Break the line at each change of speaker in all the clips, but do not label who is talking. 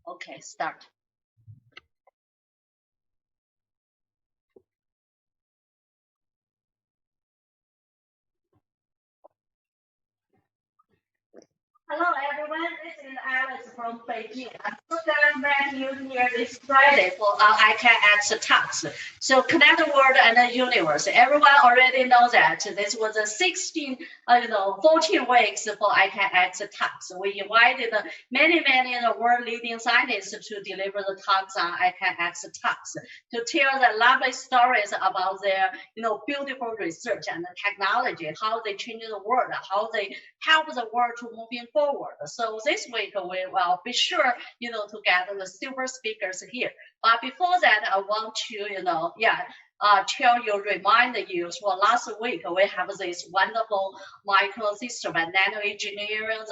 Okay, start. Hello everyone, this is Alice from Beijing. I'm so glad that you're here this Friday for our ICANX talks. So Connect the World and the Universe. Everyone already knows that this was a 14 weeks for ICANX talks. We invited many world leading scientists to deliver the talks on ICANX talks to tell the lovely stories about their beautiful research and technology, how they change the world, how they help the world to moving forward. So this week we will be sure to get the super speakers here. But before that, I want to remind you. For last week we have this wonderful microsystem and nanoengineering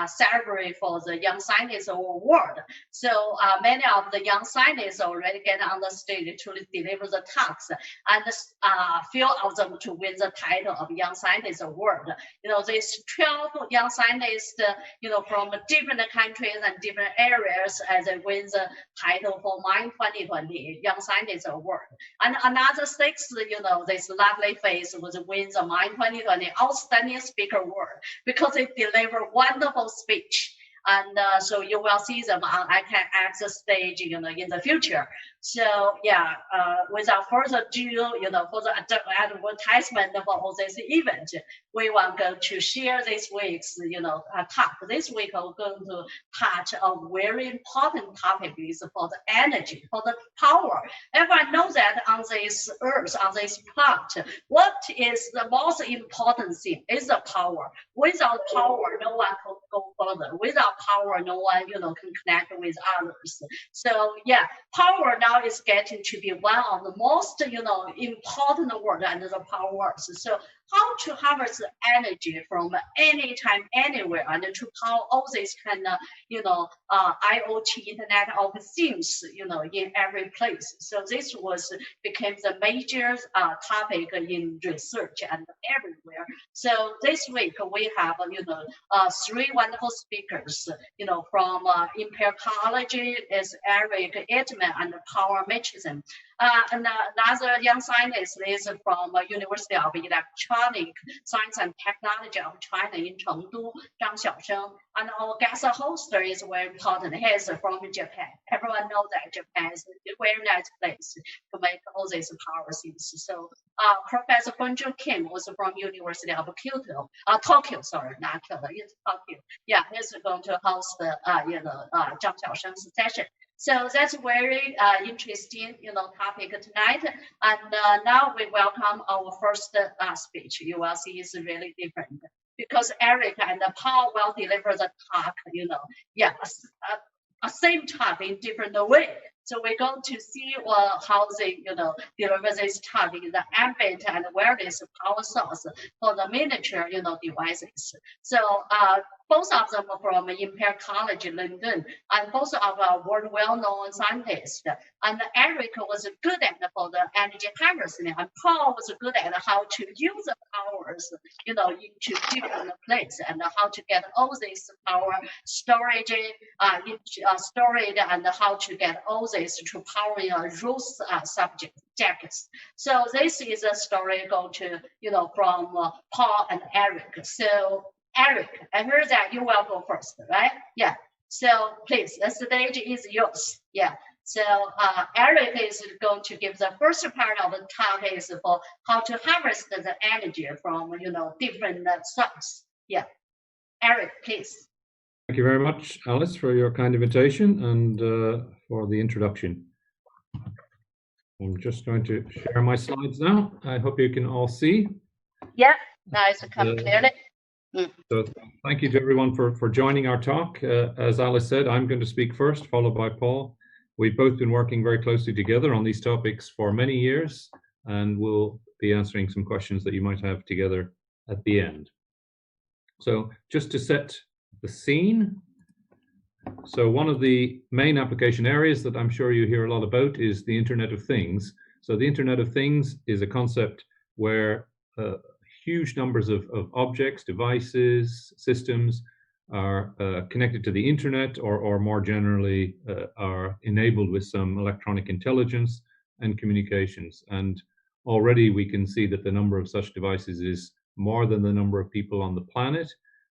ceremony for the young scientists award. So many of the young scientists already get on the stage to deliver the talks, and few of them to win the title of Young Scientist Award. These 12 young scientists, from different countries and different areas, as they win the title for Mind 2020 Young Scientist Award. And another 6, this lovely face was win the Mind 2020 Outstanding Speaker Award because they deliver wonderful speech. And so you will see them on ICANX stage, in the future. So yeah, without further ado, for the advertisement for all this event, we want to share this week's, talk. This week we're going to touch a very important topic is for the energy, for the power. Everyone knows that on this earth, on this planet, what is the most important thing is the power. Without power, no one can go further. Without power, no one, can connect with others. So yeah, power now is getting to be one of the most, important words under the power words. So how to harvest energy from anytime, anywhere, and to power all this kind of, IoT, Internet of Things, in every place. So this became the major topic in research and everywhere. So this week we have, 3 wonderful speakers, from Imperial College is Eric Yeatman and Paul Mitcheson. And another young scientist is from University of Electronic Science and Technology of China in Chengdu, Zhang Xiaosheng. And our guest host is very important. He is from Japan. Everyone knows that Japan is a very nice place to make all these power things. So Professor Bunju Kim was from University of Tokyo, sorry, not Kyoto, it's Tokyo. Yeah, he's going to host the, Zhang Xiaosheng's session. So that's very interesting, topic tonight. And now we welcome our first speech. You will see it's really different because Eric and Paul will deliver the talk, a same talk in different way. So we're going to see how they, deliver this talk in the ambient and wireless power source for the miniature, devices. So both of them are from Imperial College London, and both of our world well-known scientists. And Eric was good at for the energy harvesting, and Paul was good at how to use the powers, into different places, and how to get all this power storage, storage, and how to get all this to power rules subjects. So this is a story going to, from Paul and Eric. So Eric, I heard that you will go first, right? Yeah. So please, the stage is yours. Yeah. So Eric is going to give the first part of the talk is for how to harvest the energy from, different sources. Yeah. Eric, please.
Thank you very much, Alice, for your kind invitation and for the introduction. I'm just going to share my slides now. I hope you can all see.
Yeah, nice to come clearly.
So thank you to everyone for joining our talk. As Alice said, I'm going to speak first, followed by Paul. We've both been working very closely together on these topics for many years, and we'll be answering some questions that you might have together at the end. So just to set the scene. So one of the main application areas that I'm sure you hear a lot about is the Internet of Things. So the Internet of Things is a concept where huge numbers of objects, devices, systems are connected to the internet, or more generally are enabled with some electronic intelligence and communications. And already we can see that the number of such devices is more than the number of people on the planet.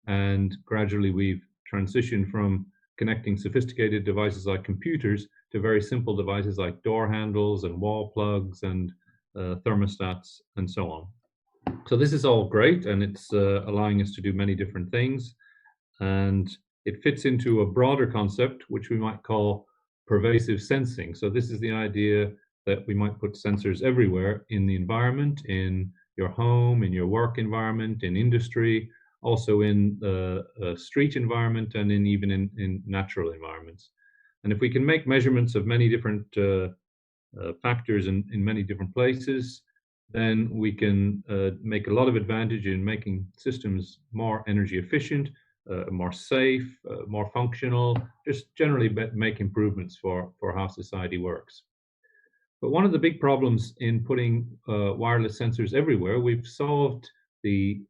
And gradually we've transitioned from connecting sophisticated devices like computers to very simple devices like door handles and wall plugs and thermostats and so on. So this is all great, and it's allowing us to do many different things. And it fits into a broader concept, which we might call pervasive sensing. So this is the idea that we might put sensors everywhere in the environment, in your home, in your work environment, in industry, also in the street environment, and even in natural environments. And if we can make measurements of many different factors in many different places, then we can make a lot of advantage in making systems more energy efficient, more safe, more functional, just generally make improvements for how society works. But one of the big problems in putting wireless sensors everywhere, we've solved the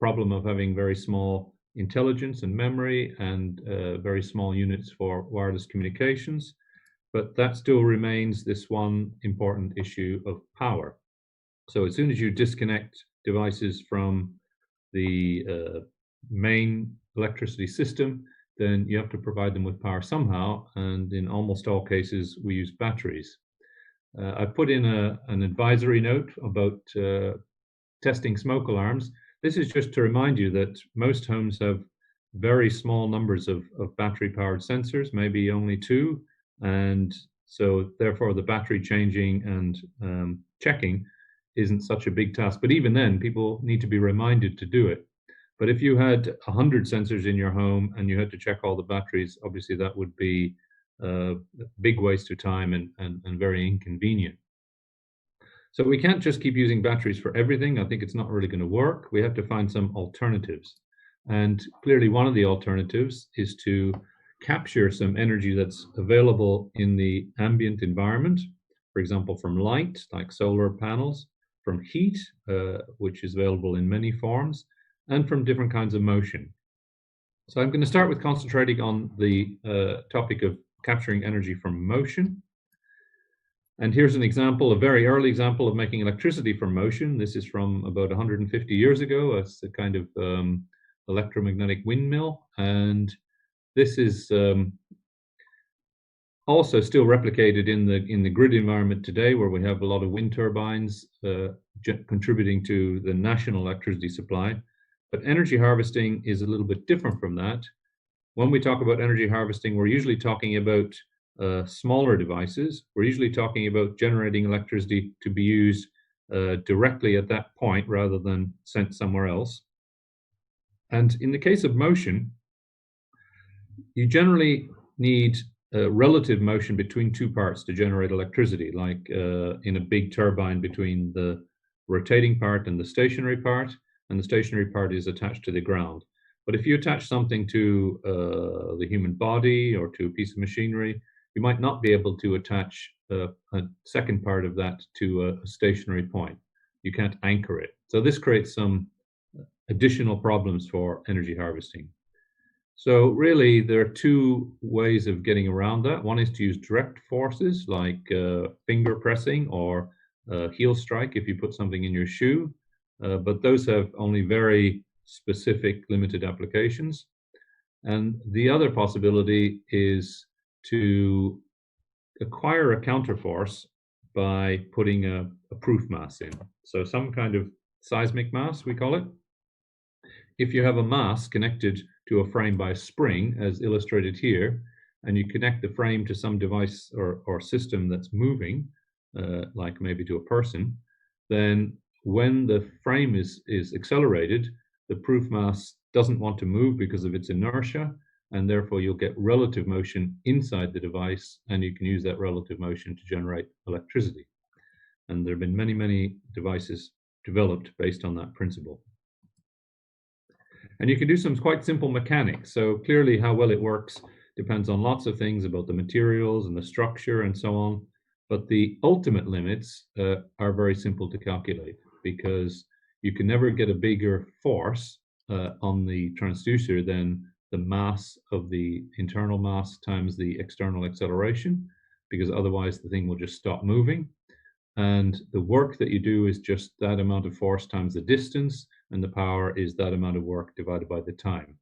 problem of having very small intelligence and memory and very small units for wireless communications. But that still remains this one important issue of power. So as soon as you disconnect devices from the main electricity system, then you have to provide them with power somehow, and in almost all cases we use batteries. I put in an advisory note about testing smoke alarms. This is just to remind you that most homes have very small numbers of battery-powered sensors, maybe only 2, and so therefore the battery changing and checking isn't such a big task. But even then, people need to be reminded to do it. But if you had 100 sensors in your home and you had to check all the batteries, obviously that would be a big waste of time and very inconvenient. So we can't just keep using batteries for everything. I think it's not really going to work. We have to find some alternatives. And clearly one of the alternatives is to capture some energy that's available in the ambient environment, for example, from light, like solar panels, from heat, which is available in many forms, and from different kinds of motion. So I'm going to start with concentrating on the topic of capturing energy from motion. And here's an example, a very early example of making electricity from motion. This is from about 150 years ago. It's a kind of electromagnetic windmill. And this is also still replicated in the grid environment today, where we have a lot of wind turbines contributing to the national electricity supply. But energy harvesting is a little bit different from that. When we talk about energy harvesting, we're usually talking about smaller devices. We're usually talking about generating electricity to be used directly at that point rather than sent somewhere else. And in the case of motion, you generally need relative motion between 2 parts to generate electricity, like in a big turbine between the rotating part and the stationary part, and the stationary part is attached to the ground. But if you attach something to the human body or to a piece of machinery, you might not be able to attach a second part of that to a stationary point. You can't anchor it. So this creates some additional problems for energy harvesting. So really, there are 2 ways of getting around that. One is to use direct forces like finger pressing or heel strike if you put something in your shoe, but those have only very specific limited applications. And the other possibility is to acquire a counterforce by putting a proof mass in. So some kind of seismic mass, we call it. If you have a mass connected to a frame by a spring, as illustrated here, and you connect the frame to some device or system that's moving, like maybe to a person, then when the frame is accelerated, the proof mass doesn't want to move because of its inertia, and therefore you'll get relative motion inside the device, and you can use that relative motion to generate electricity. And there have been many, many devices developed based on that principle. And you can do some quite simple mechanics. So clearly how well it works depends on lots of things about the materials and the structure and so on. But the ultimate limits are very simple to calculate, because you can never get a bigger force on the transducer than the mass of the internal mass times the external acceleration, because otherwise the thing will just stop moving. And the work that you do is just that amount of force times the distance, and the power is that amount of work divided by the time.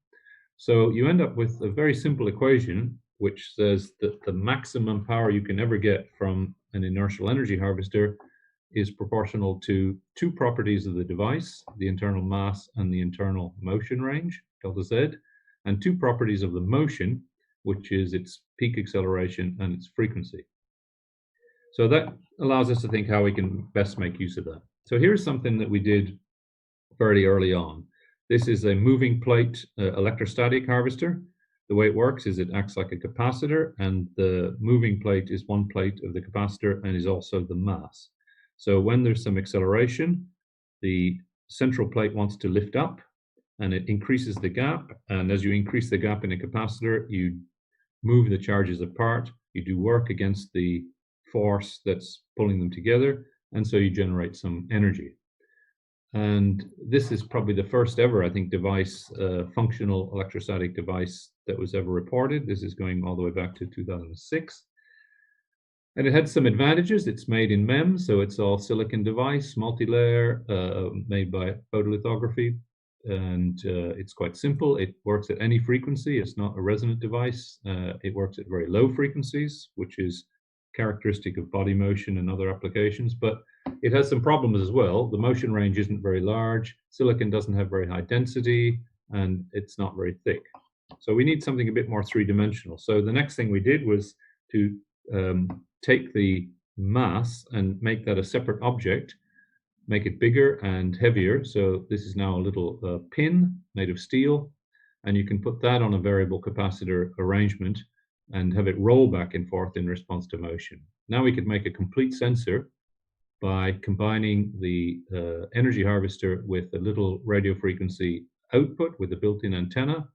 So you end up with a very simple equation which says that the maximum power you can ever get from an inertial energy harvester is proportional to two properties of the device, the internal mass and the internal motion range, delta Z, and two properties of the motion, which is its peak acceleration and its frequency. So that allows us to think how we can best make use of that. So here's something that we did fairly early on. This is a moving plate electrostatic harvester. The way it works is it acts like a capacitor, and the moving plate is one plate of the capacitor and is also the mass. So when there's some acceleration, the central plate wants to lift up and it increases the gap. And as you increase the gap in a capacitor, you move the charges apart, you do work against the force that's pulling them together, and so you generate some energy. And this is probably the first ever, I think, device, functional electrostatic device that was ever reported. This is going all the way back to 2006. And it had some advantages. It's made in MEMS, so it's all silicon device, multi-layer, made by photolithography. And it's quite simple. It works at any frequency. It's not a resonant device. It works at very low frequencies, which is characteristic of body motion and other applications. But it has some problems as well. The motion range isn't very large. Silicon doesn't have very high density, and it's not very thick. So we need something a bit more three-dimensional. So the next thing we did was to take the mass and make that a separate object, make it bigger and heavier. So this is now a little pin made of steel, and you can put that on a variable capacitor arrangement and have it roll back and forth in response to motion. Now we could make a complete sensor by combining the energy harvester with a little radio frequency output with a built-in antenna,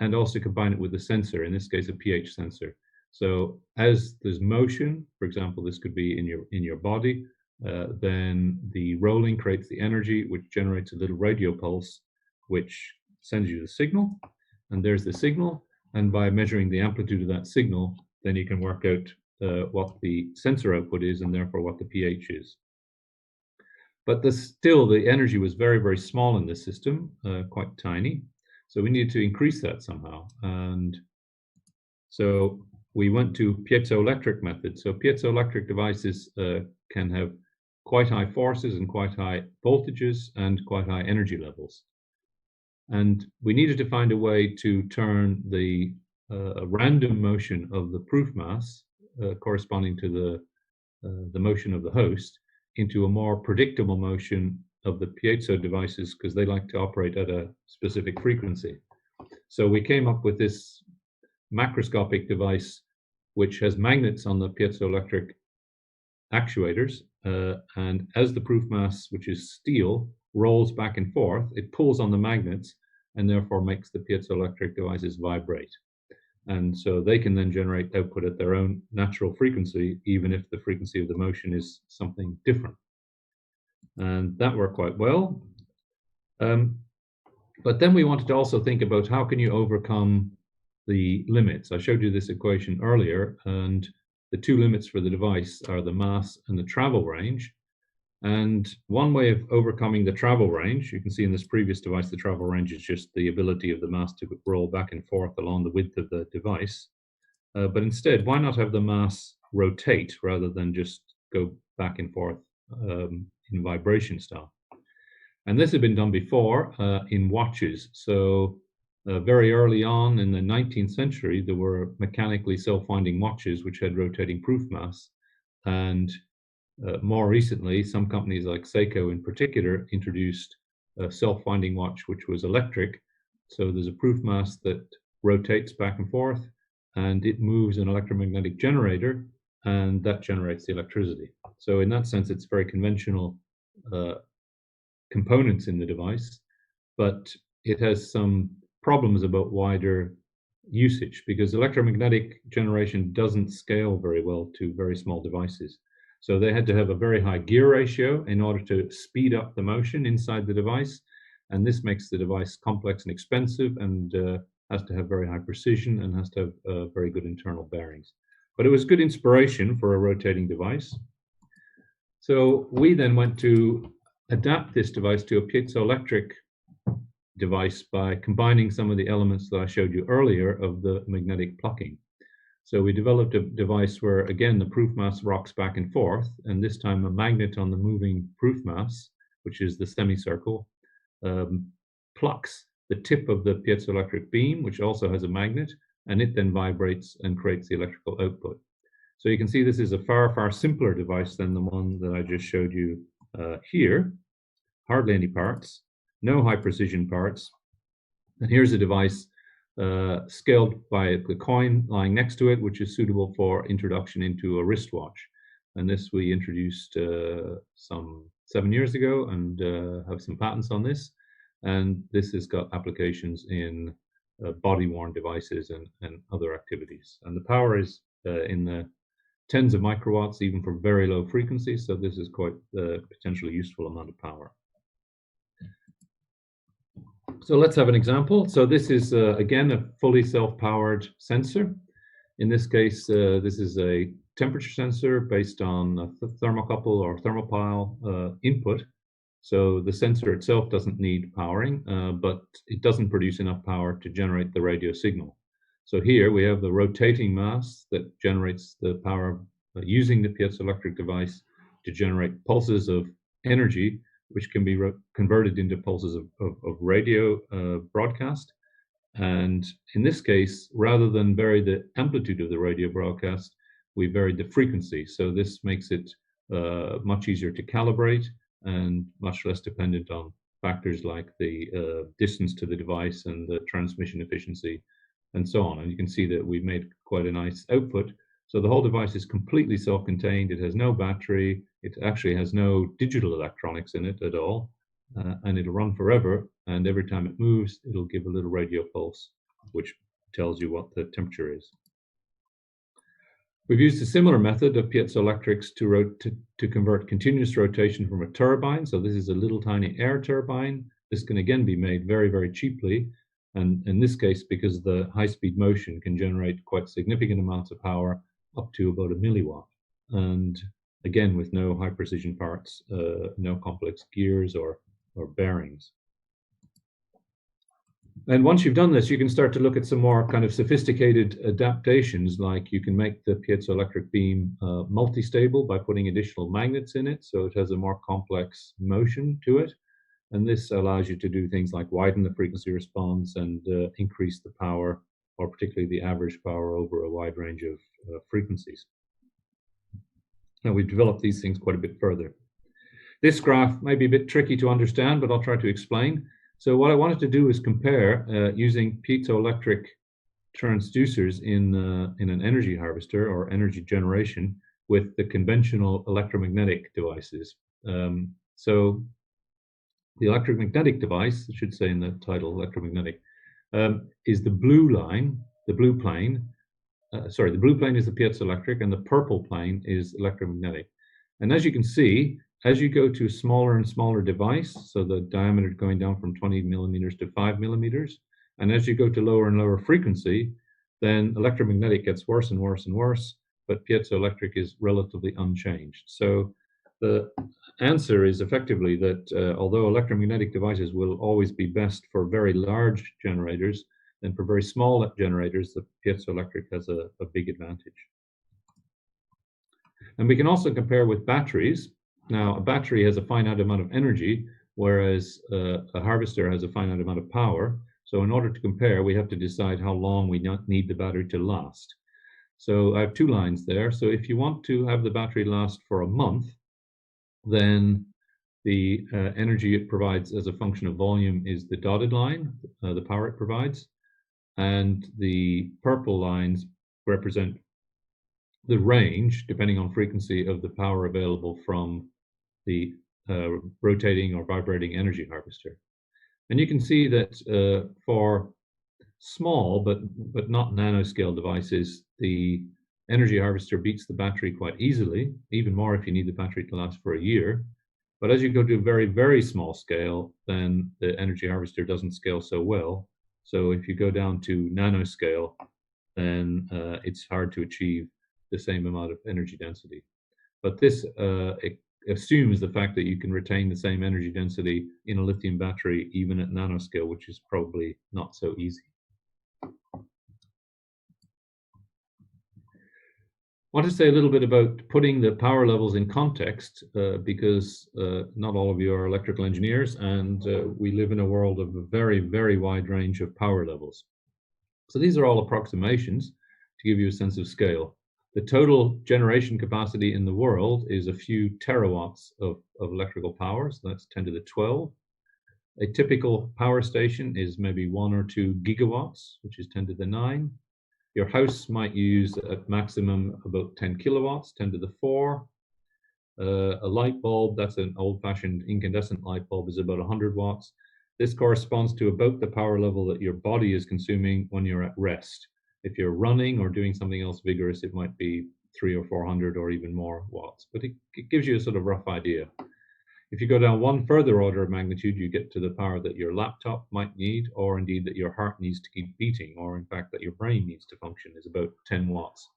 and also combine it with a sensor, in this case a pH sensor. So as there's motion, for example, this could be in your body, then the rolling creates the energy, which generates a little radio pulse, which sends you the signal, and there's the signal. And by measuring the amplitude of that signal, then you can work out what the sensor output is, and therefore what the pH is. But still, the energy was very, very small in this system, quite tiny. So we needed to increase that somehow. And so we went to piezoelectric method. So piezoelectric devices can have quite high forces and quite high voltages and quite high energy levels. And we needed to find a way to turn the random motion of the proof mass corresponding to the motion of the host into a more predictable motion of the piezo devices, because they like to operate at a specific frequency. So we came up with this macroscopic device which has magnets on the piezoelectric actuators, and as the proof mass, which is steel, rolls back and forth, it pulls on the magnets and therefore makes the piezoelectric devices vibrate. And so they can then generate output at their own natural frequency, even if the frequency of the motion is something different. And that worked quite well. But then we wanted to also think about how can you overcome the limits. I showed you this equation earlier, and the two limits for the device are the mass and the travel range. And one way of overcoming the travel range, you can see in this previous device, the travel range is just the ability of the mass to roll back and forth along the width of the device. But instead, why not have the mass rotate rather than just go back and forth in vibration style? And this had been done before in watches. So very early on in the 19th century, there were mechanically self-winding watches which had rotating proof mass. And more recently, some companies like Seiko in particular introduced a self-winding watch which was electric. So there's a proof mass that rotates back and forth, and it moves an electromagnetic generator, and that generates the electricity. So in that sense, it's very conventional components in the device, but it has some problems about wider usage, because electromagnetic generation doesn't scale very well to very small devices. So they had to have a very high gear ratio in order to speed up the motion inside the device. And this makes the device complex and expensive, and has to have very high precision and has to have very good internal bearings. But it was good inspiration for a rotating device. So we then went to adapt this device to a piezoelectric device by combining some of the elements that I showed you earlier of the magnetic plucking. So we developed a device where, again, the proof mass rocks back and forth, and this time a magnet on the moving proof mass, which is the semicircle, plucks the tip of the piezoelectric beam, which also has a magnet, and it then vibrates and creates the electrical output. So you can see this is a far, far simpler device than the one that I just showed you here. Hardly any parts, no high precision parts. And here's a device scaled by the coin lying next to it, which is suitable for introduction into a wristwatch. And this we introduced some 7 years ago, and have some patents on this. And this has got applications in body-worn devices and other activities. And the power is in the tens of microwatts, even for very low frequencies. So this is quite a potentially useful amount of power. So let's have an example. So this is, again, a fully self-powered sensor. In this case, this is a temperature sensor based on a thermocouple or thermopile input. So the sensor itself doesn't need powering, but it doesn't produce enough power to generate the radio signal. So here we have the rotating mass that generates the power using the piezoelectric device to generate pulses of energy, which can be converted into pulses of radio broadcast. And in this case, rather than vary the amplitude of the radio broadcast, we varied the frequency. So this makes it much easier to calibrate and much less dependent on factors like the distance to the device and the transmission efficiency and so on. And you can see that we've made quite a nice output. So the whole device is completely self-contained. It has no battery. It actually has no digital electronics in it at all. And it'll run forever. And every time it moves, it'll give a little radio pulse, which tells you what the temperature is. We've used a similar method of piezoelectrics to convert continuous rotation from a turbine. So this is a little tiny air turbine. This can again be made very, very cheaply. And in this case, because the high-speed motion can generate quite significant amounts of power, up to about 1 milliwatt. And again, with no high-precision parts, no complex gears or bearings. And once you've done this, you can start to look at some more kind of sophisticated adaptations, like you can make the piezoelectric beam multi-stable by putting additional magnets in it, so it has a more complex motion to it. And this allows you to do things like widen the frequency response and increase the power, or particularly the average power, over a wide range of frequencies. Now, we've developed these things quite a bit further. This graph may be a bit tricky to understand, but I'll try to explain. So what I wanted to do is compare using piezoelectric transducers in an energy harvester or energy generation with the conventional electromagnetic devices. So the electromagnetic device, I should say in the title, electromagnetic, is the blue line, the blue plane. The blue plane is the piezoelectric, and the purple plane is electromagnetic. And as you can see, as you go to a smaller and smaller device, so the diameter going down from 20 millimeters to 5 millimeters, and as you go to lower and lower frequency, then electromagnetic gets worse and worse and worse, but piezoelectric is relatively unchanged. So the answer is effectively that although electromagnetic devices will always be best for very large generators, then for very small generators, the piezoelectric has a big advantage. And we can also compare with batteries. Now, a battery has a finite amount of energy, whereas a harvester has a finite amount of power. So in order to compare, we have to decide how long we need the battery to last. So I have two lines there. So if you want to have the battery last for a month, then the energy it provides as a function of volume is the dotted line, the power it provides. And the purple lines represent the range, depending on frequency, of the power available from the rotating or vibrating energy harvester. And you can see that for small but not nanoscale devices, the energy harvester beats the battery quite easily, even more if you need the battery to last for a year. But as you go to a very, very small scale, then the energy harvester doesn't scale so well. So if you go down to nanoscale, then it's hard to achieve the same amount of energy density. But this assumes the fact that you can retain the same energy density in a lithium battery even at nanoscale, which is probably not so easy. I want to say a little bit about putting the power levels in context, because not all of you are electrical engineers, and we live in a world of a very, very wide range of power levels. So these are all approximations to give you a sense of scale. The total generation capacity in the world is a few terawatts of electrical power, so that's 10 to the 12. A typical power station is maybe 1 or 2 gigawatts, which is 10 to the 9. Your house might use at maximum about 10 kilowatts, 10 to the 4. A light bulb, that's an old-fashioned incandescent light bulb, is about 100 watts. This corresponds to about the power level that your body is consuming when you're at rest. If you're running or doing something else vigorous, it might be 300 or 400 or even more watts, but it gives you a sort of rough idea. If you go down one further order of magnitude, you get to the power that your laptop might need, or indeed that your heart needs to keep beating, or in fact that your brain needs to function, is about 10 watts.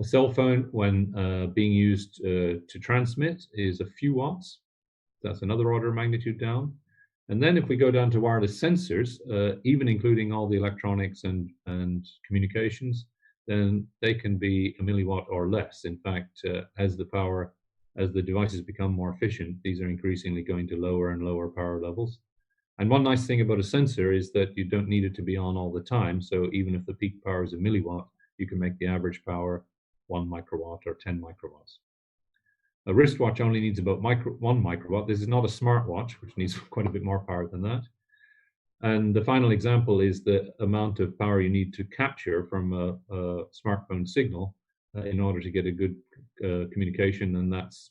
A cell phone, when being used to transmit, is a few watts. That's another order of magnitude down. And then if we go down to wireless sensors, even including all the electronics and communications, then they can be a milliwatt or less. In fact, as the devices become more efficient, these are increasingly going to lower and lower power levels. And one nice thing about a sensor is that you don't need it to be on all the time. So even if the peak power is a milliwatt, you can make the average power 1 microwatt or 10 microwatts. A wristwatch only needs about 1 microwatt. This is not a smartwatch, which needs quite a bit more power than that. And the final example is the amount of power you need to capture from a smartphone signal in order to get a good communication, and that's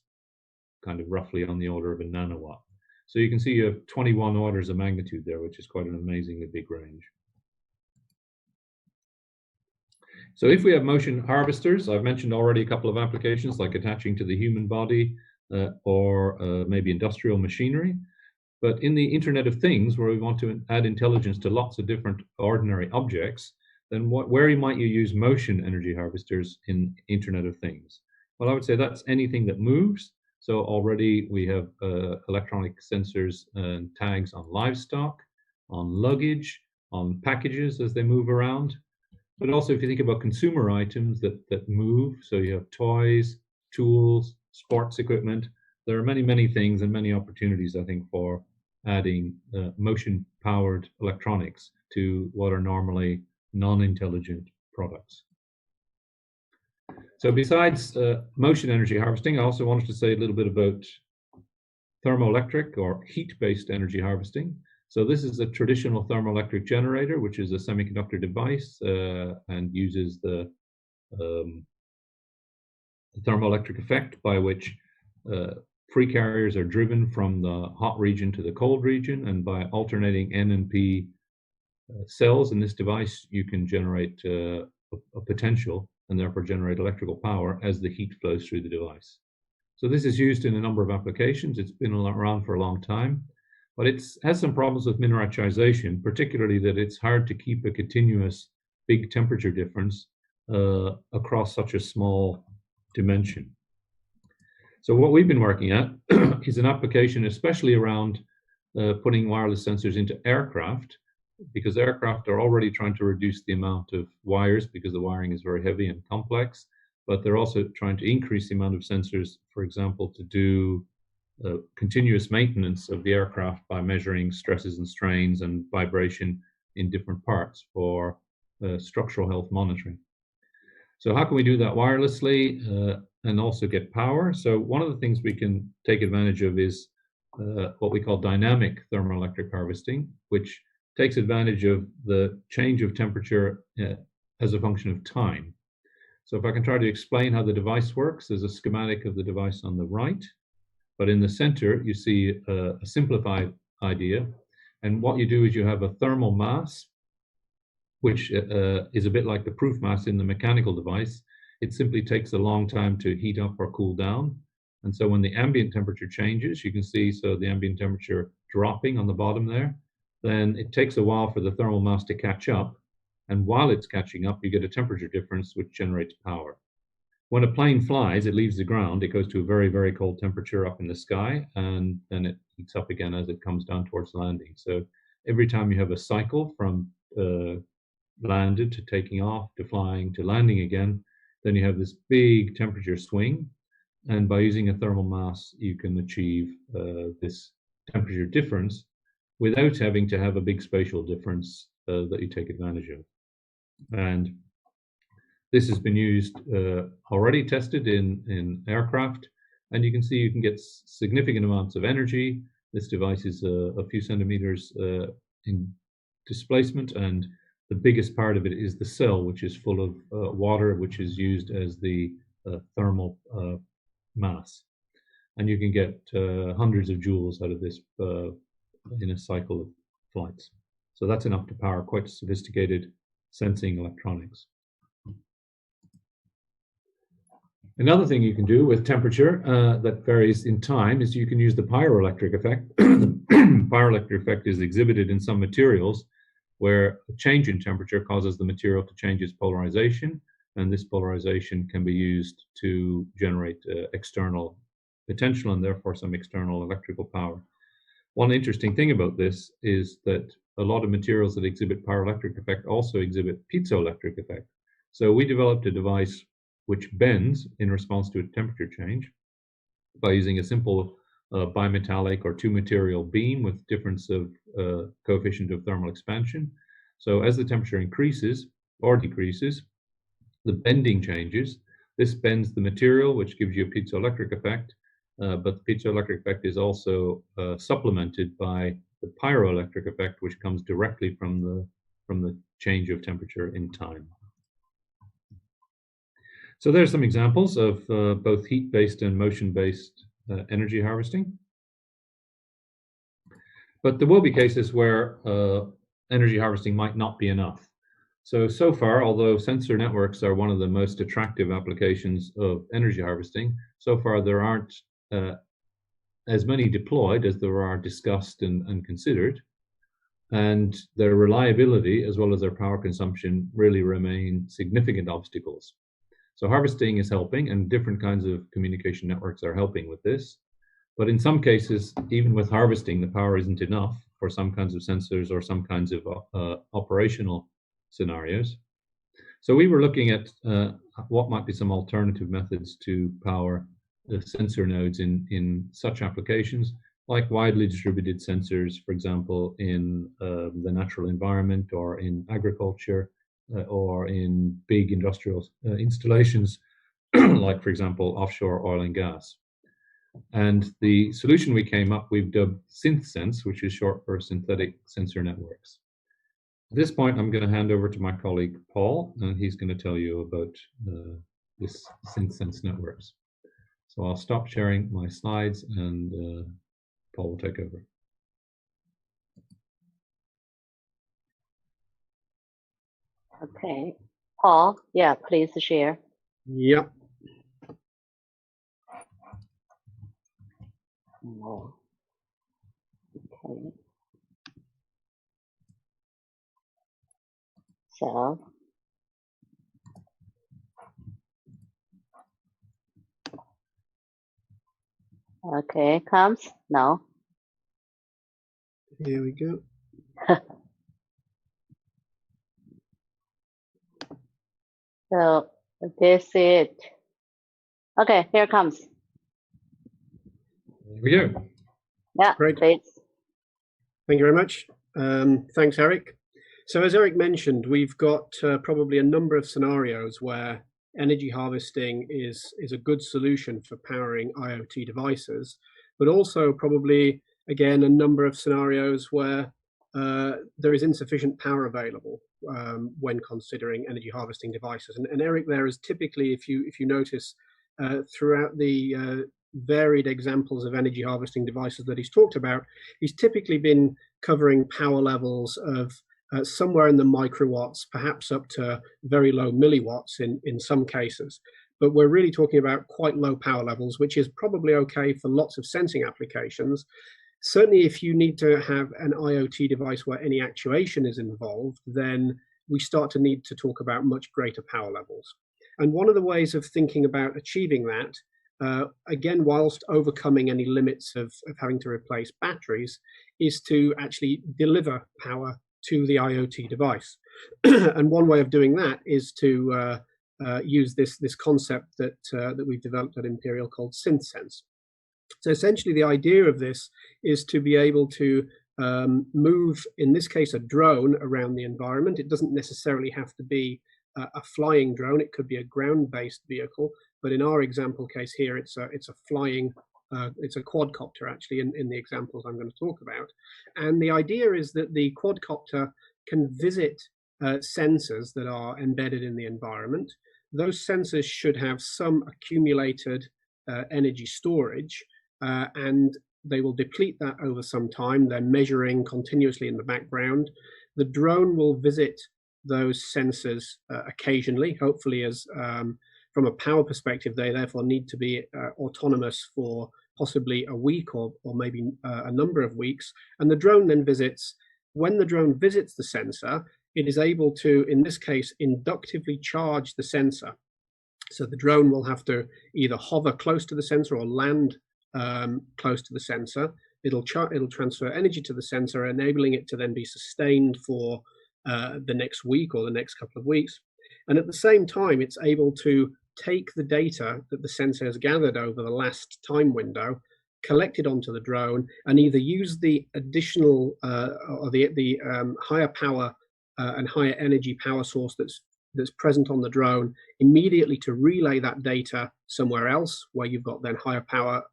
kind of roughly on the order of a nanowatt. So you can see you have 21 orders of magnitude there, which is quite an amazingly big range. So if we have motion harvesters, I've mentioned already a couple of applications like attaching to the human body or maybe industrial machinery. But in the Internet of Things, where we want to add intelligence to lots of different ordinary objects, then where might you use motion energy harvesters in Internet of Things? Well, I would say that's anything that moves. So already we have electronic sensors and tags on livestock, on luggage, on packages as they move around. But also if you think about consumer items that move, so you have toys, tools, sports equipment, there are many, many things and many opportunities, I think, for adding motion-powered electronics to what are normally non-intelligent products. So besides motion energy harvesting, I also wanted to say a little bit about thermoelectric or heat-based energy harvesting. So this is a traditional thermoelectric generator, which is a semiconductor device and uses the thermoelectric effect by which free carriers are driven from the hot region to the cold region, and by alternating N and P cells in this device, you can generate a potential and therefore generate electrical power as the heat flows through the device. So this is used in a number of applications. It's been around for a long time, but it has some problems with miniaturization, particularly that it's hard to keep a continuous big temperature difference across such a small dimension. So what we've been working at is an application especially around putting wireless sensors into aircraft, because aircraft are already trying to reduce the amount of wires because the wiring is very heavy and complex, but they're also trying to increase the amount of sensors, for example, to do continuous maintenance of the aircraft by measuring stresses and strains and vibration in different parts for structural health monitoring. So how can we do that wirelessly and also get power? So one of the things we can take advantage of is what we call dynamic thermoelectric harvesting, which takes advantage of the change of temperature as a function of time. So if I can try to explain how the device works, there's a schematic of the device on the right, but in the center you see a simplified idea. And what you do is you have a thermal mass, which is a bit like the proof mass in the mechanical device. It simply takes a long time to heat up or cool down. And so when the ambient temperature changes, you can see, so the ambient temperature dropping on the bottom there, then it takes a while for the thermal mass to catch up. And while it's catching up, you get a temperature difference, which generates power. When a plane flies, it leaves the ground, it goes to a very, very cold temperature up in the sky, and then it heats up again as it comes down towards landing. So every time you have a cycle from landed to taking off to flying to landing again, then you have this big temperature swing. And by using a thermal mass, you can achieve this temperature difference without having to have a big spatial difference that you take advantage of. And this has been used, already tested in aircraft, and you can see you can get significant amounts of energy. This device is a few centimeters in displacement, and the biggest part of it is the cell, which is full of water, which is used as the thermal mass. And you can get hundreds of joules out of this in a cycle of flights. So that's enough to power quite sophisticated sensing electronics. Another thing you can do with temperature that varies in time is you can use the pyroelectric effect. The pyroelectric effect is exhibited in some materials where a change in temperature causes the material to change its polarization, and this polarization can be used to generate external potential and therefore some external electrical power. One interesting thing about this is that a lot of materials that exhibit pyroelectric effect also exhibit piezoelectric effect. So we developed a device which bends in response to a temperature change by using a simple bimetallic or two material beam with difference of coefficient of thermal expansion. So as the temperature increases or decreases, the bending changes. This bends the material, which gives you a piezoelectric effect, but the piezoelectric effect is also supplemented by the pyroelectric effect, which comes directly from the change of temperature in time. So there's some examples of both heat-based and motion-based energy harvesting. But there will be cases where energy harvesting might not be enough. So far, although sensor networks are one of the most attractive applications of energy harvesting, so far there aren't as many deployed as there are discussed and considered. And their reliability, as well as their power consumption, really remain significant obstacles. So harvesting is helping, and different kinds of communication networks are helping with this. But in some cases, even with harvesting, the power isn't enough for some kinds of sensors or some kinds of operational scenarios. So we were looking at what might be some alternative methods to power the sensor nodes in such applications, like widely distributed sensors, for example, in the natural environment or in agriculture or in big industrial installations, like, for example, offshore oil and gas. And the solution we came up, we've dubbed Synthsense, which is short for synthetic sensor networks. At this point, I'm going to hand over to my colleague, Paul, and he's going to tell you about this Synthsense networks. So I'll stop sharing my slides and Paul will take over.
Okay, Paul, yeah, please share.
Yep.
Oh. Okay. So. Okay, comes now.
Here we go.
So this is it. Okay, here comes.
Here we go.
Yeah,
Great.
please.
Thank you very much. Thanks, Eric. So as Eric mentioned, we've got probably a number of scenarios where energy harvesting is a good solution for powering IoT devices, but also probably, again, a number of scenarios where there is insufficient power available when considering energy harvesting devices. And Eric there is typically, if you notice, throughout the varied examples of energy harvesting devices that he's talked about, he's typically been covering power levels of somewhere in the microwatts, perhaps up to very low milliwatts in some cases. but we're really talking about quite low power levels, which is probably okay for lots of sensing applications. Certainly, if you need to have an IoT device where any actuation is involved, then we start to need to talk about much greater power levels. And one of the ways of thinking about achieving that, again, whilst overcoming any limits of having to replace batteries, is to actually deliver power to the IoT device. And one way of doing that is to use this concept that we've developed at Imperial called Synthsense. So essentially, the idea of this is to be able to move, in this case, a drone around the environment. It doesn't necessarily have to be a flying drone. It could be a ground-based vehicle. But in our example case here, it's a flying, it's a quadcopter actually in the examples I'm going to talk about. And the idea is that the quadcopter can visit sensors that are embedded in the environment. Those sensors should have some accumulated energy storage, and they will deplete that over some time. They're measuring continuously in the background. The drone will visit those sensors occasionally, hopefully as from a power perspective, they therefore need to be autonomous for possibly a week or maybe a number of weeks. And the drone then visits. When the drone visits the sensor, it is able to, in this case, inductively charge the sensor. So the drone will have to either hover close to the sensor or land close to the sensor. It'll transfer energy to the sensor, enabling it to then be sustained for the next week or the next couple of weeks. And at the same time, it's able to take the data that the sensor has gathered over the last time window, collect it onto the drone, and either use the additional or the higher power and higher energy power source that's present on the drone immediately to relay that data somewhere else where you've got then higher power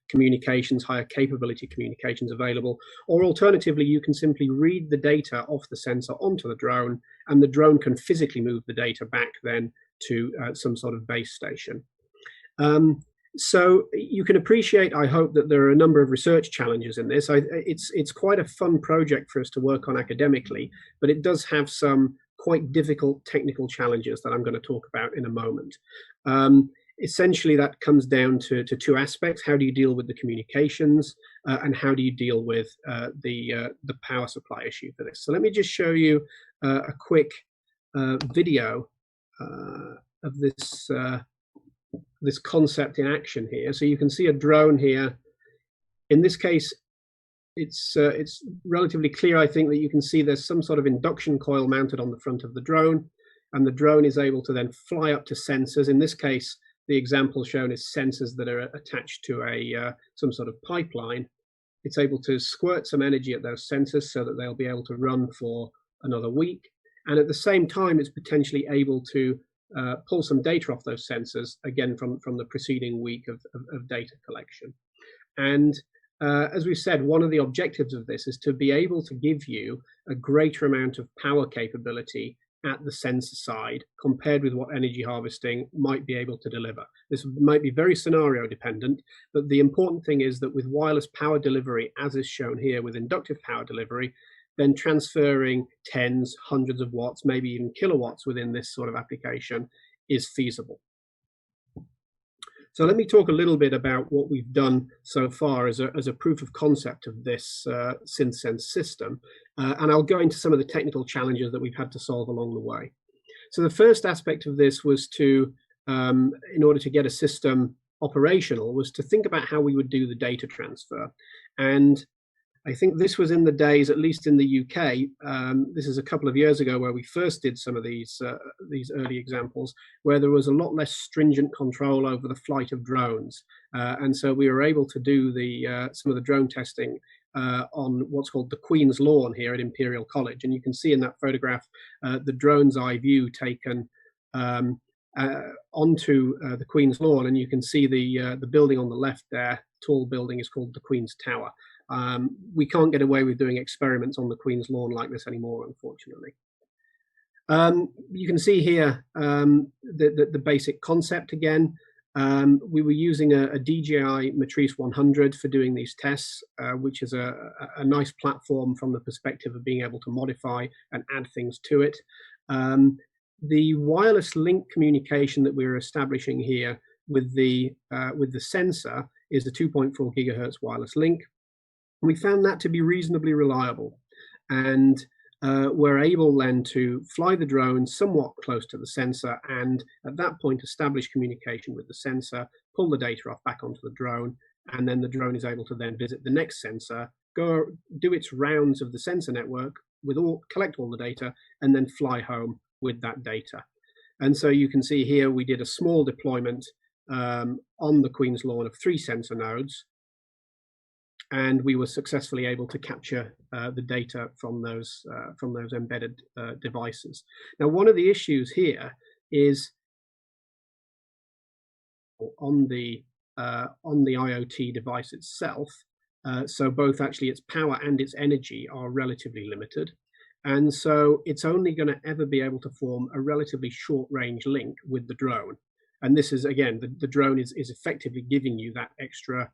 communications, higher capability communications available. Or alternatively, you can simply read the data off the sensor onto the drone, and the drone can physically move the data back then to some sort of base station. So you can appreciate, I hope, that there are a number of research challenges in this. It's quite a fun project for us to work on academically, but it does have some quite difficult technical challenges that I'm going to talk about in a moment. Essentially, that comes down to two aspects. How do you deal with the communications, and how do you deal with the power supply issue for this? So let me just show you a quick video of this concept in action here. So you can see a drone here. In this case, it's relatively clear, I think, that you can see there's some sort of induction coil mounted on the front of the drone, and the drone is able to then fly up to sensors. In this case, the example shown is sensors that are attached to some sort of pipeline. It's able to squirt some energy at those sensors so that they'll be able to run for another week. And at the same time, it's potentially able to pull some data off those sensors, again, from the preceding week of data collection. And as we've said, one of the objectives of this is to be able to give you a greater amount of power capability at the sensor side compared with what energy harvesting might be able to deliver. This might be very scenario dependent, but the important thing is that with wireless power delivery, as is shown here with inductive power delivery, then transferring tens, hundreds of watts, maybe even kilowatts within this sort of application is feasible. So let me talk a little bit about what we've done so far as a proof of concept of this Synthsense system, and I'll go into some of the technical challenges that we've had to solve along the way. So the first aspect of this was to, in order to get a system operational, was to think about how we would do the data transfer. And I think this was in the days, at least in the UK, this is a couple of years ago where we first did some of these early examples, where there was a lot less stringent control over the flight of drones. And so we were able to do some of the drone testing on what's called the Queen's Lawn here at Imperial College. And you can see in that photograph the drone's eye view taken onto the Queen's Lawn. And you can see the building on the left there, tall building, is called the Queen's Tower. We can't get away with doing experiments on the Queen's Lawn like this anymore, unfortunately. You can see here the basic concept again. We were using a DJI Matrice 100 for doing these tests, which is a nice platform from the perspective of being able to modify and add things to it. the wireless link communication that we're establishing here with the sensor is a 2.4 gigahertz wireless link. We found that to be reasonably reliable, and we're able then to fly the drone somewhat close to the sensor, and at that point establish communication with the sensor, pull the data off back onto the drone, and then the drone is able to then visit the next sensor, go do its rounds of the sensor network, collect all the data, and then fly home with that data. And so you can see here we did a small deployment on the Queen's Lawn of 3 sensor nodes, and we were successfully able to capture the data from those embedded devices. Now, one of the issues here is on the IoT device itself. So both actually its power and its energy are relatively limited. And so it's only going to ever be able to form a relatively short range link with the drone. And this is, again, the drone is effectively giving you that extra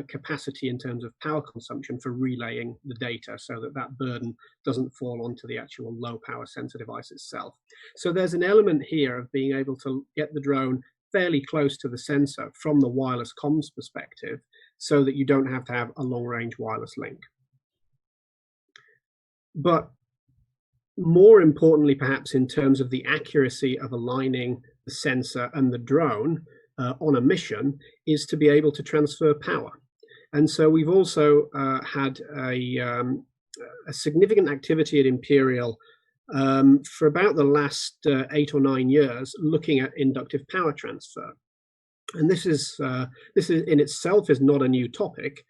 capacity in terms of power consumption for relaying the data, so that burden doesn't fall onto the actual low power sensor device itself. So there's an element here of being able to get the drone fairly close to the sensor from the wireless comms perspective, so that you don't have to have a long range wireless link. But more importantly, perhaps in terms of the accuracy of aligning the sensor and the drone on a mission, is to be able to transfer power. And so we've also had a significant activity at Imperial for about the last 8 or 9 years, looking at inductive power transfer. And this is in itself is not a new topic.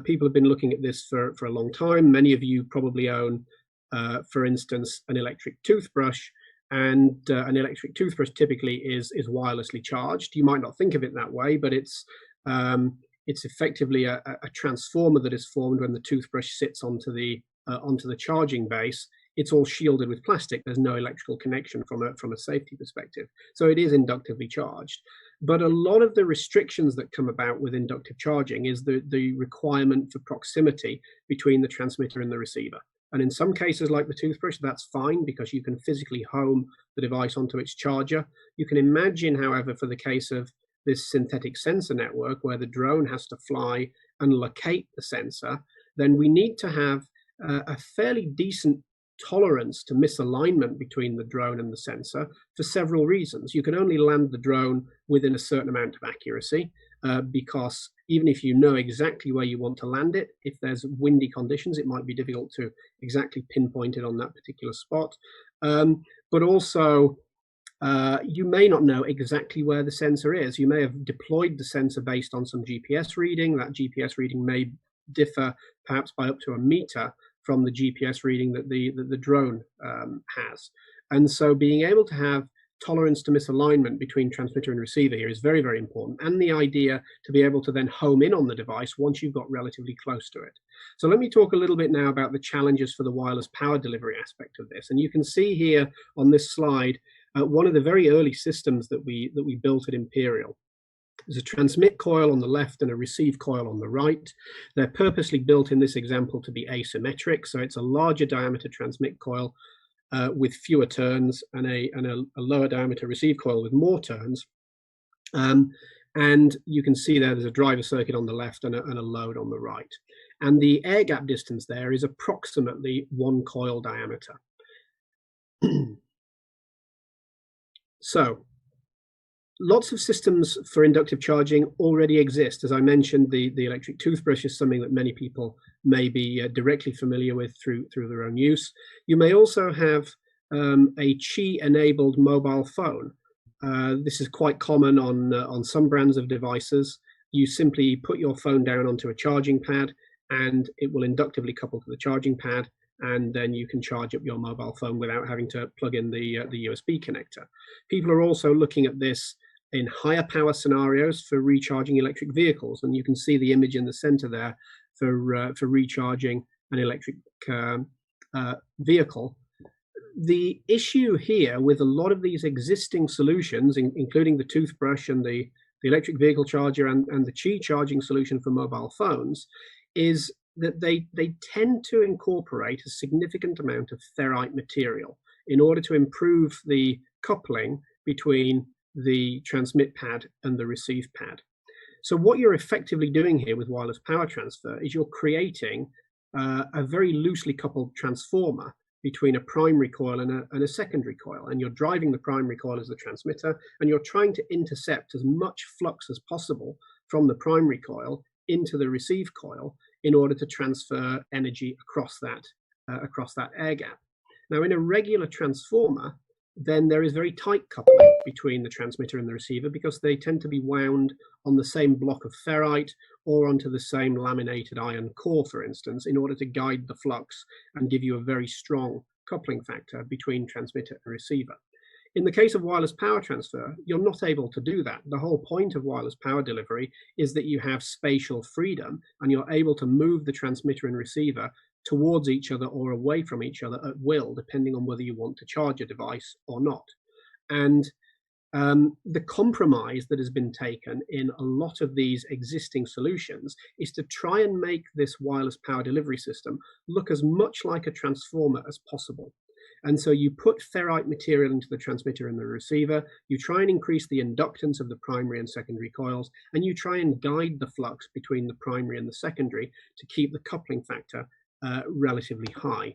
People have been looking at this for a long time. Many of you probably own, for instance, an electric toothbrush, and an electric toothbrush typically is wirelessly charged. You might not think of it that way, but it's effectively a transformer that is formed when the toothbrush sits onto the charging base. It's all shielded with plastic. There's no electrical connection from a safety perspective. So it is inductively charged. But a lot of the restrictions that come about with inductive charging is the requirement for proximity between the transmitter and the receiver. And in some cases, like the toothbrush, that's fine because you can physically home the device onto its charger. You can imagine, however, for the case of this synthetic sensor network where the drone has to fly and locate the sensor, then we need to have a fairly decent tolerance to misalignment between the drone and the sensor for several reasons. You can only land the drone within a certain amount of accuracy because even if you know exactly where you want to land it, if there's windy conditions, it might be difficult to exactly pinpoint it on that particular spot. But also, you may not know exactly where the sensor is. You may have deployed the sensor based on some GPS reading. That GPS reading may differ perhaps by up to a meter from the GPS reading that the drone has. And so being able to have tolerance to misalignment between transmitter and receiver here is very, very important. And the idea to be able to then home in on the device once you've got relatively close to it. So let me talk a little bit now about the challenges for the wireless power delivery aspect of this. And you can see here on this slide, one of the very early systems that we built at Imperial. There's a transmit coil on the left and a receive coil on the right. They're purposely built in this example to be asymmetric. So it's a larger diameter transmit coil with fewer turns and a lower diameter receive coil with more turns. And you can see there's a driver circuit on the left and a load on the right. And the air gap distance there is approximately 1 coil diameter. So lots of systems for inductive charging already exist. As I mentioned, the electric toothbrush is something that many people may be directly familiar with through their own use. You may also have a Qi-enabled mobile phone. This is quite common on some brands of devices. You simply put your phone down onto a charging pad, and it will inductively couple to the charging pad, and then you can charge up your mobile phone without having to plug in the USB connector. People are also looking at this in higher power scenarios for recharging electric vehicles, and you can see the image in the center there for recharging an electric vehicle. The issue here with a lot of these existing solutions, including the toothbrush and the electric vehicle charger and the Qi charging solution for mobile phones, is that they tend to incorporate a significant amount of ferrite material in order to improve the coupling between the transmit pad and the receive pad. So what you're effectively doing here with wireless power transfer is you're creating a very loosely coupled transformer between a primary coil and a secondary coil. And you're driving the primary coil as the transmitter, and you're trying to intercept as much flux as possible from the primary coil into the receive coil in order to transfer energy across that air gap. Now, in a regular transformer, then there is very tight coupling between the transmitter and the receiver because they tend to be wound on the same block of ferrite or onto the same laminated iron core, for instance, in order to guide the flux and give you a very strong coupling factor between transmitter and receiver. In the case of wireless power transfer, you're not able to do that. The whole point of wireless power delivery is that you have spatial freedom and you're able to move the transmitter and receiver towards each other or away from each other at will, depending on whether you want to charge a device or not. And the compromise that has been taken in a lot of these existing solutions is to try and make this wireless power delivery system look as much like a transformer as possible. And so you put ferrite material into the transmitter and the receiver, you try and increase the inductance of the primary and secondary coils, and you try and guide the flux between the primary and the secondary to keep the coupling factor relatively high.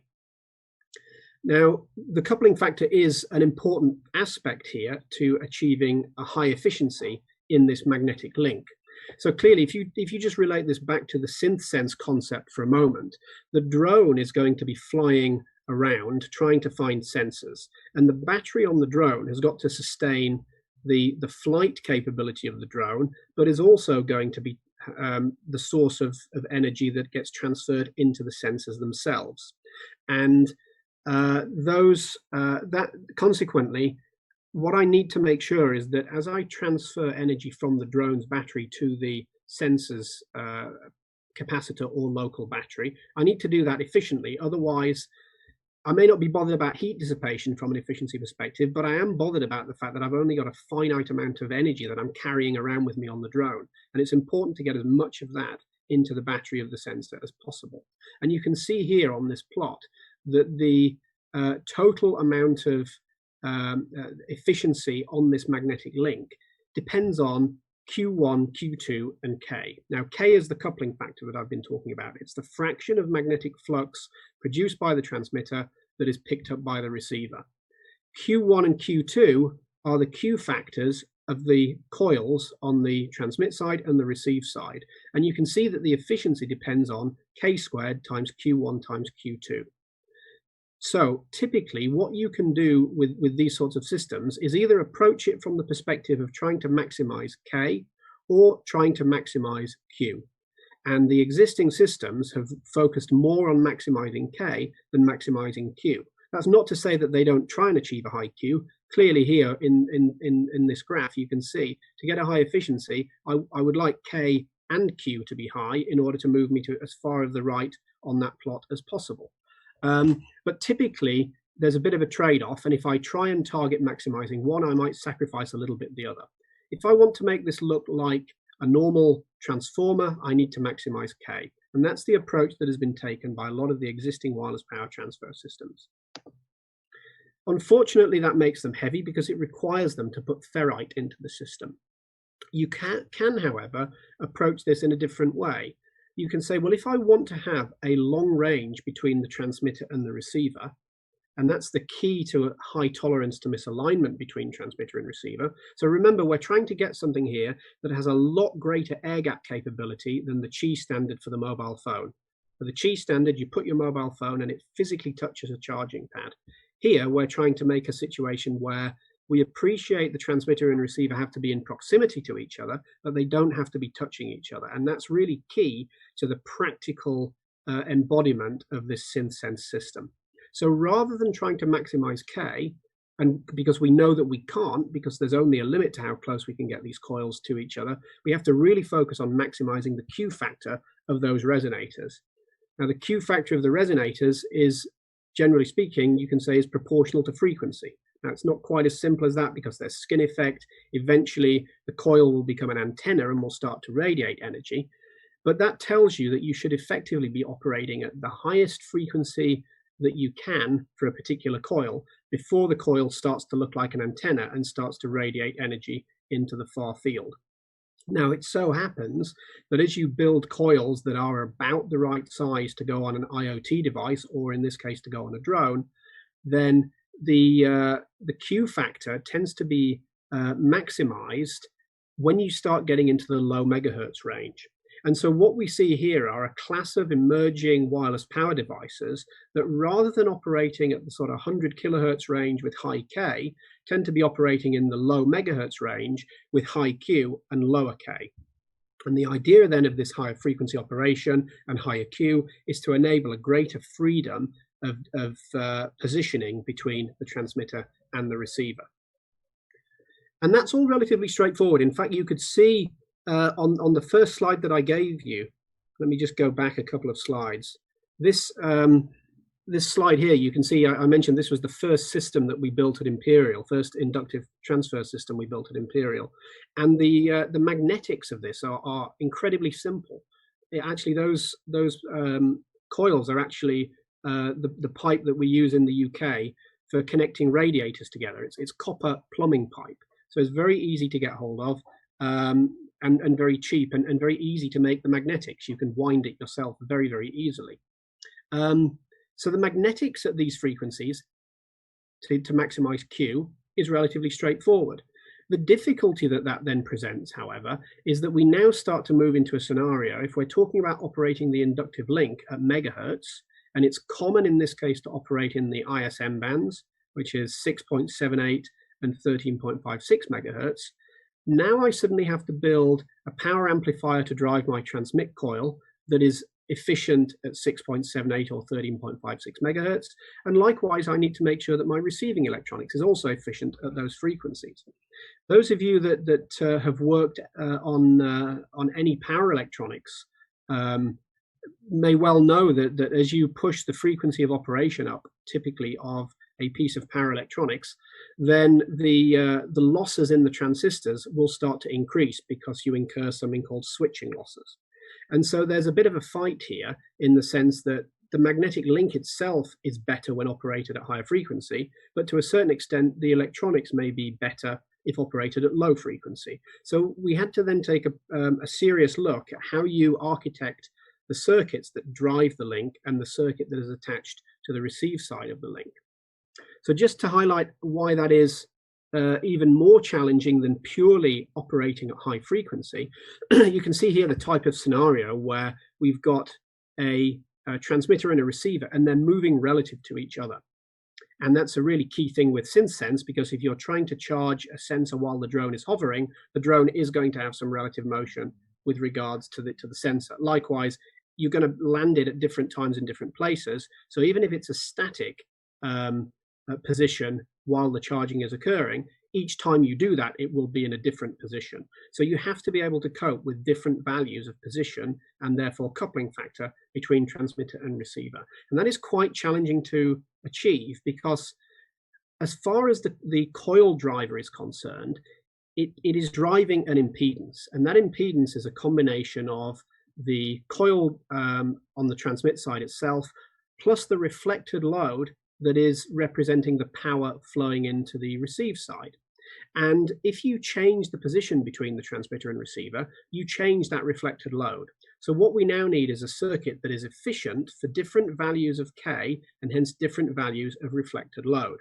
Now, the coupling factor is an important aspect here to achieving a high efficiency in this magnetic link. So clearly, if you just relate this back to the Synthsense concept for a moment, the drone is going to be flying around trying to find sensors, and the battery on the drone has got to sustain the flight capability of the drone, but is also going to be the source of energy that gets transferred into the sensors themselves. And that consequently, what I need to make sure is that as I transfer energy from the drone's battery to the sensor's capacitor or local battery, I need to do that efficiently. Otherwise, I may not be bothered about heat dissipation from an efficiency perspective, but I am bothered about the fact that I've only got a finite amount of energy that I'm carrying around with me on the drone. And it's important to get as much of that into the battery of the sensor as possible. And you can see here on this plot that the total amount of efficiency on this magnetic link depends on Q1, Q2, and K. Now, K is the coupling factor that I've been talking about. It's the fraction of magnetic flux produced by the transmitter that is picked up by the receiver. Q1 and Q2 are the Q factors of the coils on the transmit side and the receive side. And you can see that the efficiency depends on K squared times Q1 times Q2. So typically what you can do with these sorts of systems is either approach it from the perspective of trying to maximize K or trying to maximize Q. And the existing systems have focused more on maximizing K than maximizing Q. That's not to say that they don't try and achieve a high Q. Clearly here in this graph, you can see to get a high efficiency, I would like K and Q to be high in order to move me to as far of the right on that plot as possible. But typically there's a bit of a trade-off, and if I try and target maximizing one, I might sacrifice a little bit the other. If I want to make this look like a normal transformer, I need to maximize K, and that's the approach that has been taken by a lot of the existing wireless power transfer systems. Unfortunately, that makes them heavy because it requires them to put ferrite into the system. You can, however, approach this in a different way. You can say, well, if I want to have a long range between the transmitter and the receiver, and that's the key to a high tolerance to misalignment between transmitter and receiver. So remember, we're trying to get something here that has a lot greater air gap capability than the Qi standard for the mobile phone. For the Qi standard, you put your mobile phone and it physically touches a charging pad. Here, we're trying to make a situation where we appreciate the transmitter and receiver have to be in proximity to each other, but they don't have to be touching each other. And that's really key to the practical embodiment of this Synthsense system. So rather than trying to maximize K, and because we know that we can't, because there's only a limit to how close we can get these coils to each other, we have to really focus on maximizing the Q factor of those resonators. Now, the Q factor of the resonators is, generally speaking, you can say is proportional to frequency. Now, it's not quite as simple as that because there's skin effect. Eventually, the coil will become an antenna and will start to radiate energy. But that tells you that you should effectively be operating at the highest frequency that you can for a particular coil, before the coil starts to look like an antenna and starts to radiate energy into the far field. Now, it so happens that as you build coils that are about the right size to go on an IoT device, or in this case to go on a drone, then the Q factor tends to be maximized when you start getting into the low megahertz range. And so what we see here are a class of emerging wireless power devices that, rather than operating at the sort of 100 kilohertz range with high K, tend to be operating in the low megahertz range with high Q and lower K. And the idea then of this higher frequency operation and higher Q is to enable a greater freedom of positioning between the transmitter and the receiver. And that's all relatively straightforward. In fact, you could see on the first slide that I gave you, let me just go back a couple of slides. This slide here, you can see I mentioned this was the first system that we built at Imperial, first inductive transfer system we built at Imperial. And the magnetics of this are incredibly simple. Actually, those coils are actually the pipe that we use in the UK for connecting radiators together. It's copper plumbing pipe. So it's very easy to get hold of. And very cheap and very easy to make the magnetics. You can wind it yourself very, very easily. So the magnetics at these frequencies to maximize Q is relatively straightforward. The difficulty that then presents, however, is that we now start to move into a scenario, if we're talking about operating the inductive link at megahertz, and it's common in this case to operate in the ISM bands, which is 6.78 and 13.56 megahertz, now I suddenly have to build a power amplifier to drive my transmit coil that is efficient at 6.78 or 13.56 megahertz. And likewise, I need to make sure that my receiving electronics is also efficient at those frequencies. Those of you that have worked on any power electronics may well know that as you push the frequency of operation up, typically of a piece of power electronics, then the losses in the transistors will start to increase because you incur something called switching losses. And so there's a bit of a fight here in the sense that the magnetic link itself is better when operated at higher frequency, but to a certain extent, the electronics may be better if operated at low frequency. So we had to then take a serious look at how you architect the circuits that drive the link and the circuit that is attached to the receive side of the link. So just to highlight why that is even more challenging than purely operating at high frequency, you can see here the type of scenario where we've got a transmitter and a receiver, and they're moving relative to each other. And that's a really key thing with Synthsense, because if you're trying to charge a sensor while the drone is hovering, the drone is going to have some relative motion with regards to the sensor. Likewise, you're going to land it at different times in different places. So even if it's a static position while the charging is occurring, each time you do that, it will be in a different position. So you have to be able to cope with different values of position and therefore coupling factor between transmitter and receiver. And that is quite challenging to achieve, because as far as the coil driver is concerned, it is driving an impedance. And that impedance is a combination of the coil on the transmit side itself, plus the reflected load that is representing the power flowing into the receive side. And if you change the position between the transmitter and receiver, you change that reflected load. So what we now need is a circuit that is efficient for different values of K and hence different values of reflected load.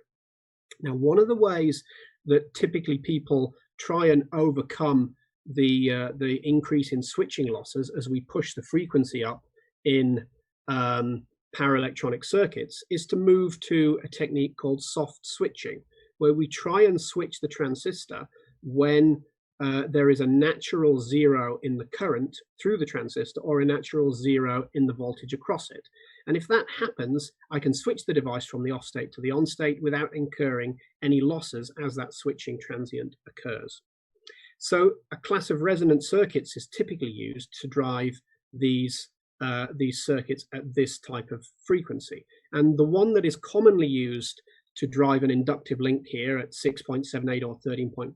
Now, one of the ways that typically people try and overcome the increase in switching losses as we push the frequency up in power electronic circuits is to move to a technique called soft switching, where we try and switch the transistor when there is a natural zero in the current through the transistor or a natural zero in the voltage across it. And if that happens, I can switch the device from the off state to the on state without incurring any losses as that switching transient occurs. So a class of resonant circuits is typically used to drive these circuits at this type of frequency. And the one that is commonly used to drive an inductive link here at 6.78 or 13.56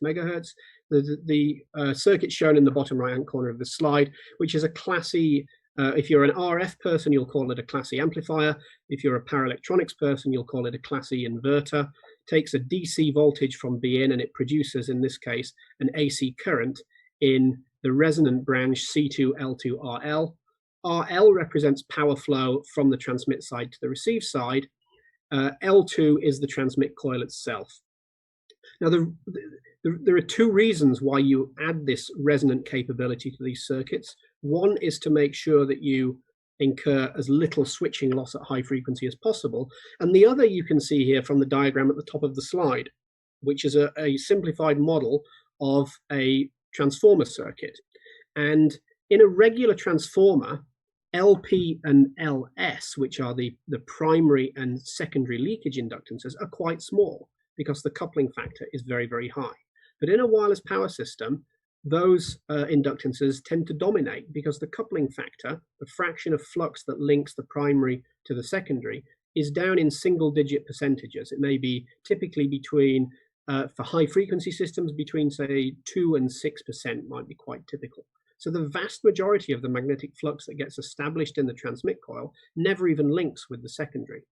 megahertz, the circuit shown in the bottom right-hand corner of the slide, which is a classy If you're an RF person, you'll call it a Class E amplifier. If you're a power electronics person, you'll call it a Class E inverter. Takes a DC voltage from B in, and it produces, in this case, an AC current in the resonant branch C2 L2 RL. RL represents power flow from the transmit side to the receive side. L2 is the transmit coil itself. Now, there are two reasons why you add this resonant capability to these circuits. One is to make sure that you incur as little switching loss at high frequency as possible. And the other you can see here from the diagram at the top of the slide, which is a simplified model of a transformer circuit. And in a regular transformer, LP and LS, which are the primary and secondary leakage inductances, are quite small because the coupling factor is very, very high. But in a wireless power system, those inductances tend to dominate because the coupling factor, the fraction of flux that links the primary to the secondary, is down in single-digit percentages. It may be typically between, for high frequency systems, between say 2 and 6% might be quite typical. So the vast majority of the magnetic flux that gets established in the transmit coil never even links with the secondary.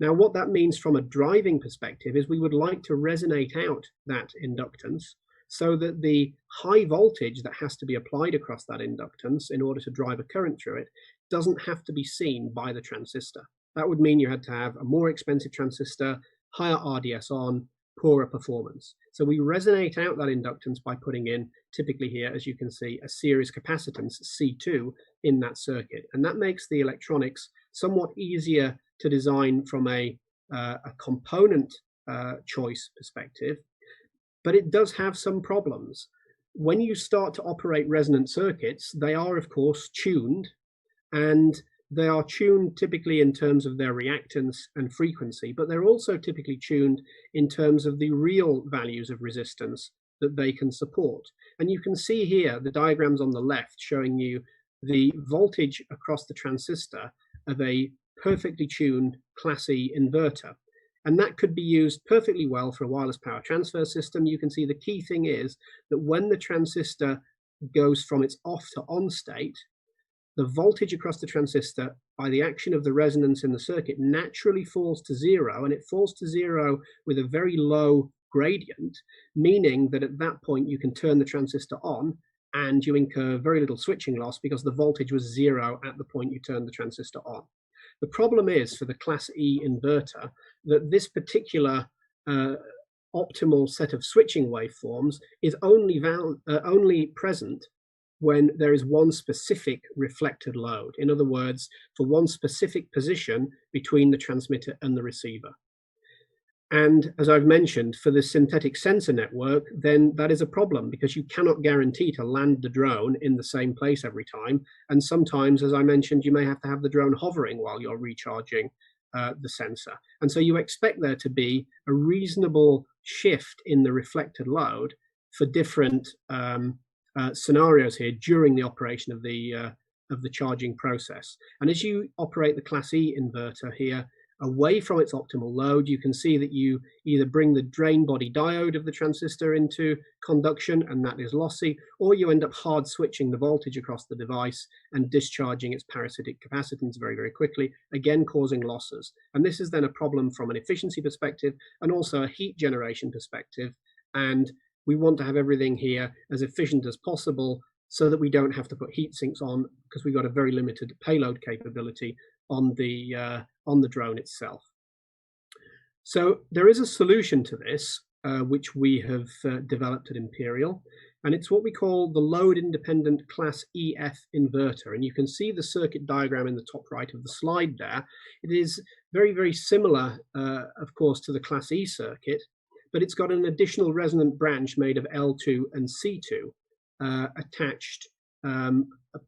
Now, what that means from a driving perspective is we would like to resonate out that inductance so that the high voltage that has to be applied across that inductance in order to drive a current through it doesn't have to be seen by the transistor. That would mean you had to have a more expensive transistor, higher RDS on, poorer performance. So we resonate out that inductance by putting in, typically here, as you can see, a series capacitance C2 in that circuit. And that makes the electronics somewhat easier to design from a component choice perspective, but it does have some problems. When you start to operate resonant circuits, they are, of course, tuned, and they are tuned typically in terms of their reactance and frequency, but they're also typically tuned in terms of the real values of resistance that they can support. And you can see here the diagrams on the left showing you the voltage across the transistor of a perfectly tuned Class E inverter. And that could be used perfectly well for a wireless power transfer system. You can see the key thing is that when the transistor goes from its off to on state, the voltage across the transistor, by the action of the resonance in the circuit, naturally falls to zero, and it falls to zero with a very low gradient, meaning that at that point you can turn the transistor on and you incur very little switching loss because the voltage was zero at the point you turned the transistor on. The problem is for the Class E inverter that this particular optimal set of switching waveforms is only present when there is one specific reflected load. In other words, for one specific position between the transmitter and the receiver. And as I've mentioned, for the synthetic sensor network, then that is a problem because you cannot guarantee to land the drone in the same place every time. And sometimes, as I mentioned, you may have to have the drone hovering while you're recharging the sensor. And so you expect there to be a reasonable shift in the reflected load for different scenarios here during the operation of the charging process. And as you operate the Class E inverter here, away from its optimal load, you can see that you either bring the drain body diode of the transistor into conduction, and that is lossy, or you end up hard switching the voltage across the device and discharging its parasitic capacitance very, very quickly, again causing losses. And this is then a problem from an efficiency perspective and also a heat generation perspective. And we want to have everything here as efficient as possible so that we don't have to put heat sinks on because we've got a very limited payload capability on the drone itself. So there is a solution to this, which we have developed at Imperial, and it's what we call the load-independent Class EF inverter. And you can see the circuit diagram in the top right of the slide there. It is very, very similar, of course, to the Class E circuit, but it's got an additional resonant branch made of L2 and C2 attached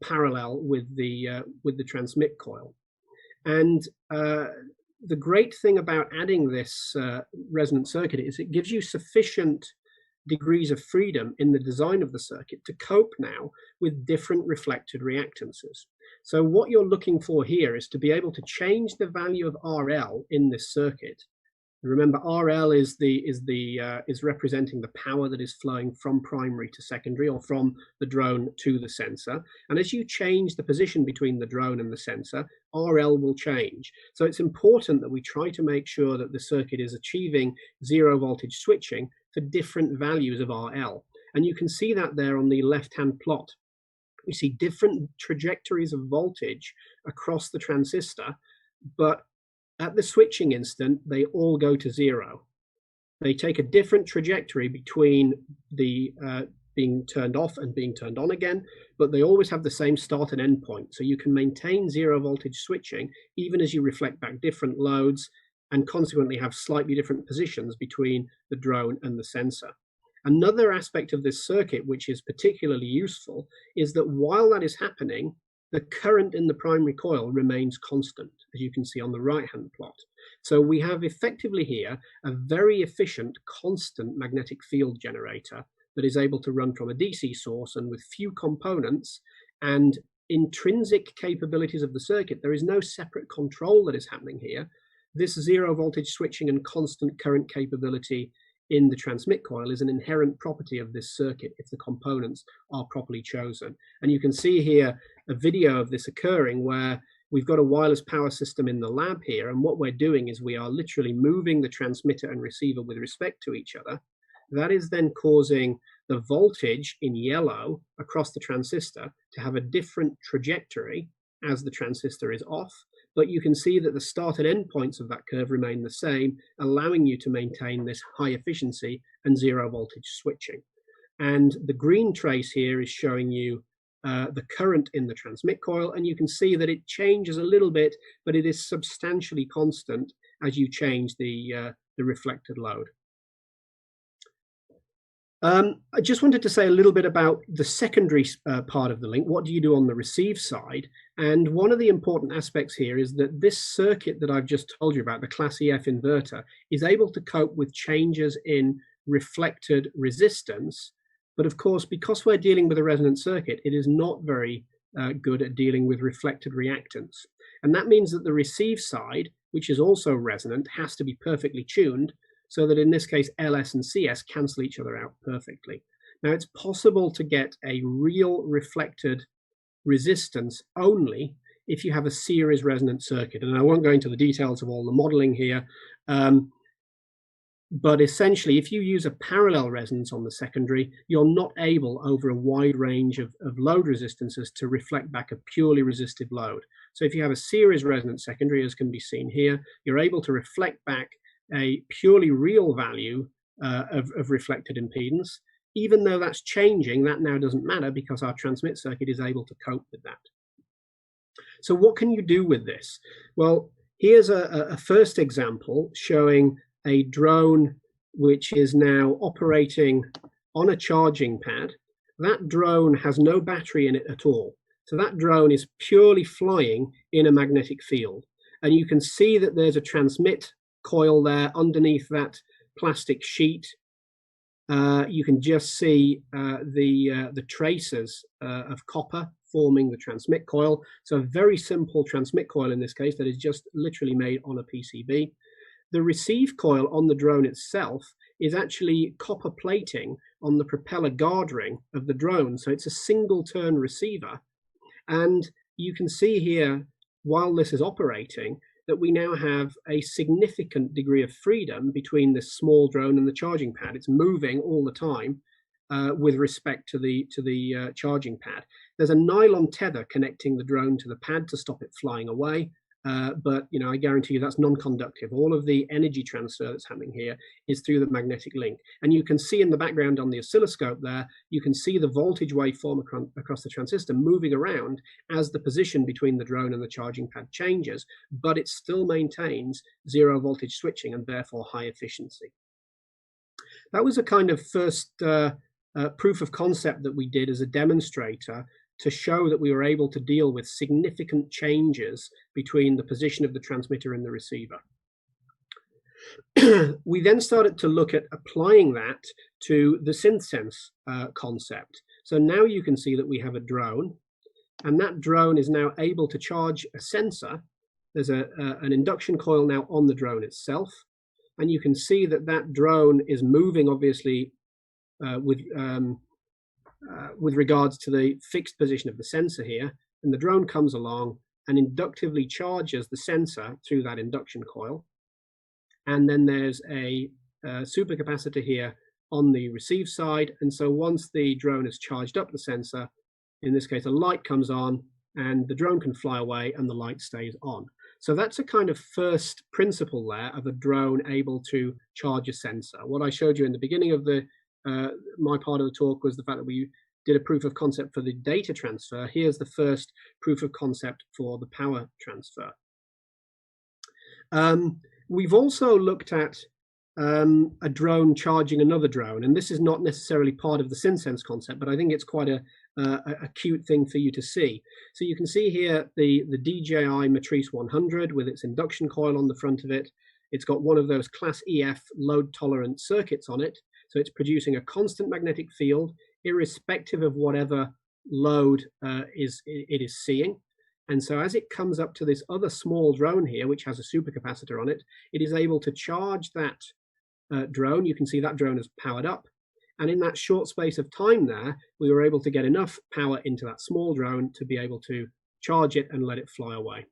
parallel with the transmit coil. And the great thing about adding this resonant circuit is it gives you sufficient degrees of freedom in the design of the circuit to cope now with different reflected reactances. So what you're looking for here is to be able to change the value of RL in this circuit Remember, RL is representing the power that is flowing from primary to secondary, or from the drone to the sensor. And as you change the position between the drone and the sensor, RL will change. So it's important that we try to make sure that the circuit is achieving zero voltage switching for different values of RL. And you can see that there on the left-hand plot. We see different trajectories of voltage across the transistor, but at the switching instant, they all go to zero. They take a different trajectory between the being turned off and being turned on again, but they always have the same start and end point. So you can maintain zero voltage switching even as you reflect back different loads, and consequently have slightly different positions between the drone and the sensor. Another aspect of this circuit, which is particularly useful, is that while that is happening, the current in the primary coil remains constant, as you can see on the right-hand plot. So we have effectively here a very efficient, constant magnetic field generator that is able to run from a DC source and with few components and intrinsic capabilities of the circuit. There is no separate control that is happening here. This zero voltage switching and constant current capability in the transmit coil is an inherent property of this circuit if the components are properly chosen. And you can see here a video of this occurring where we've got a wireless power system in the lab here, and what we're doing is we are literally moving the transmitter and receiver with respect to each other. That is then causing the voltage in yellow across the transistor to have a different trajectory as the transistor is off, but you can see that the start and end points of that curve remain the same, allowing you to maintain this high efficiency and zero voltage switching. And the green trace here is showing you the current in the transmit coil, and you can see that it changes a little bit, but it is substantially constant as you change the reflected load. I just wanted to say a little bit about the secondary part of the link. What do you do on the receive side? And one of the important aspects here is that this circuit that I've just told you about, the Class EF inverter, is able to cope with changes in reflected resistance. But of course, because we're dealing with a resonant circuit, it is not very good at dealing with reflected reactance. And that means that the receive side, which is also resonant, has to be perfectly tuned, so that in this case, LS and CS cancel each other out perfectly. Now, it's possible to get a real reflected resistance only if you have a series resonant circuit. And I won't go into the details of all the modeling here, but essentially, if you use a parallel resonance on the secondary, you're not able, over a wide range of load resistances, to reflect back a purely resistive load. So if you have a series resonant secondary, as can be seen here, you're able to reflect back a purely real value of reflected impedance. Even though that's changing, that now doesn't matter because our transmit circuit is able to cope with that. So what can you do with this? Well, here's a first example showing a drone which is now operating on a charging pad. That drone has no battery in it at all. So that drone is purely flying in a magnetic field. And you can see that there's a transmit coil there underneath that plastic sheet. You can just see the traces of copper forming the transmit coil. So a very simple transmit coil in this case that is just literally made on a PCB. The receive coil on the drone itself is actually copper plating on the propeller guard ring of the drone. So it's a single turn receiver. And you can see here, while this is operating, that we now have a significant degree of freedom between this small drone and the charging pad. It's moving all the time with respect to the charging pad. There's a nylon tether connecting the drone to the pad to stop it flying away. But I guarantee you that's non-conductive. All of the energy transfer that's happening here is through the magnetic link. And you can see in the background on the oscilloscope there, you can see the voltage waveform across the transistor moving around as the position between the drone and the charging pad changes, but it still maintains zero voltage switching and therefore high efficiency. That was a kind of first proof of concept that we did as a demonstrator to show that we were able to deal with significant changes between the position of the transmitter and the receiver. We then started to look at applying that to the Synthsense concept. So now you can see that we have a drone, and that drone is now able to charge a sensor. There's an induction coil now on the drone itself. and you can see that that drone is moving, obviously, with regards to the fixed position of the sensor here. And the drone comes along and inductively charges the sensor through that induction coil. And then there's a supercapacitor here on the receive side. And so once the drone has charged up the sensor, in this case, a light comes on and the drone can fly away and the light stays on. So that's a kind of first principle there of a drone able to charge a sensor. What I showed you in the beginning of the my part of the talk was the fact that we did a proof of concept for the data transfer. Here's the first proof of concept for the power transfer. We've also looked at a drone charging another drone, and this is not necessarily part of the Synthsense concept, but I think it's quite a cute thing for you to see. So you can see here the DJI Matrice 100 with its induction coil on the front of it. It's got one of those class EF load tolerant circuits on it. So it's producing a constant magnetic field irrespective of whatever load it is seeing. And so as it comes up to this other small drone here, which has a supercapacitor on it, it is able to charge that drone. You can see that drone is powered up. And in that short space of time there, we were able to get enough power into that small drone to be able to charge it and let it fly away.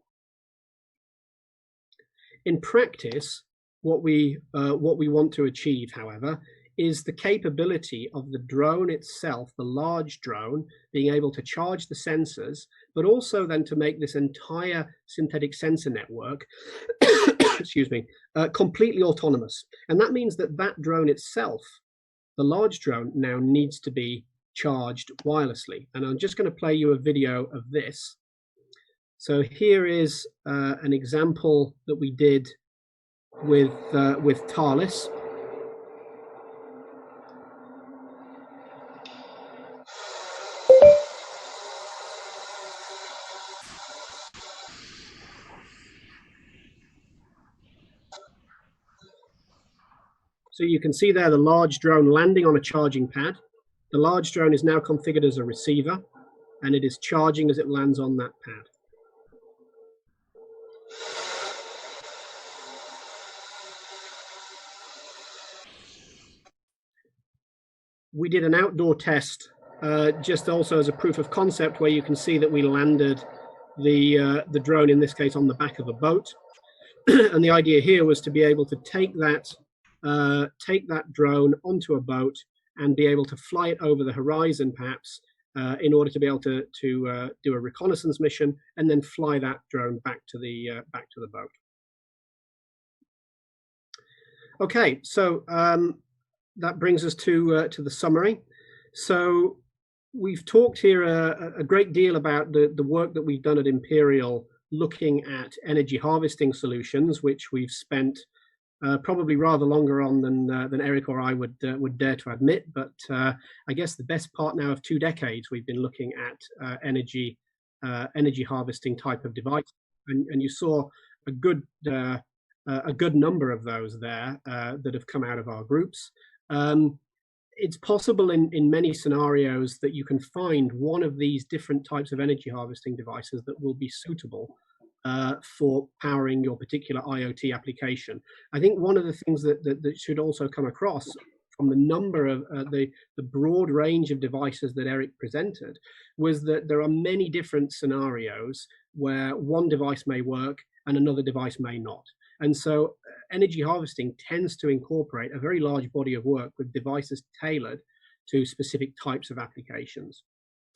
In practice, what we want to achieve, however, is the capability of the drone itself, the large drone, being able to charge the sensors, but also then to make this entire synthetic sensor network, excuse me, completely autonomous. And that means that that drone itself, the large drone, now needs to be charged wirelessly. And I'm just going to play you a video of this. So here is an example that we did with Thales. So you can see there the large drone landing on a charging pad. The large drone is now configured as a receiver, and it is charging as it lands on that pad. We did an outdoor test, just also as a proof of concept, where you can see that we landed the drone, in this case, on the back of a boat. And the idea here was to be able to take that drone onto a boat and be able to fly it over the horizon, perhaps, in order to be able to do a reconnaissance mission and then fly that drone back to the boat. Okay, so that brings us to the summary. So we've talked here a great deal about the work that we've done at Imperial, looking at energy harvesting solutions, which we've spent probably rather longer on than Eric or I would dare to admit. But I guess the best part now of 2 decades, we've been looking at energy harvesting type of device, and you saw a good number of those there that have come out of our groups. It's possible in many scenarios that you can find one of these different types of energy harvesting devices that will be suitable for powering your particular IoT application. I think one of the things that should also come across from the number of the broad range of devices that Eric presented was that there are many different scenarios where one device may work and another device may not. And so energy harvesting tends to incorporate a very large body of work with devices tailored to specific types of applications.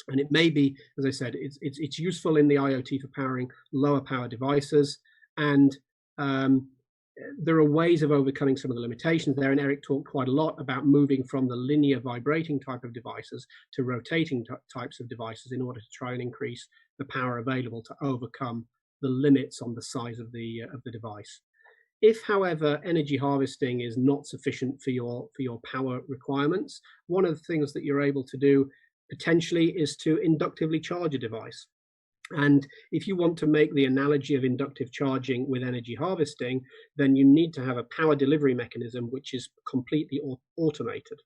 And it may be, as I said, it's useful in the IoT for powering lower power devices. And there are ways of overcoming some of the limitations there. And Eric talked quite a lot about moving from the linear vibrating type of devices to rotating types of devices in order to try and increase the power available to overcome the limits on the size of the device. If, however, energy harvesting is not sufficient for your power requirements, one of the things that you're able to do potentially is to inductively charge a device. And if you want to make the analogy of inductive charging with energy harvesting, then you need to have a power delivery mechanism which is completely automated.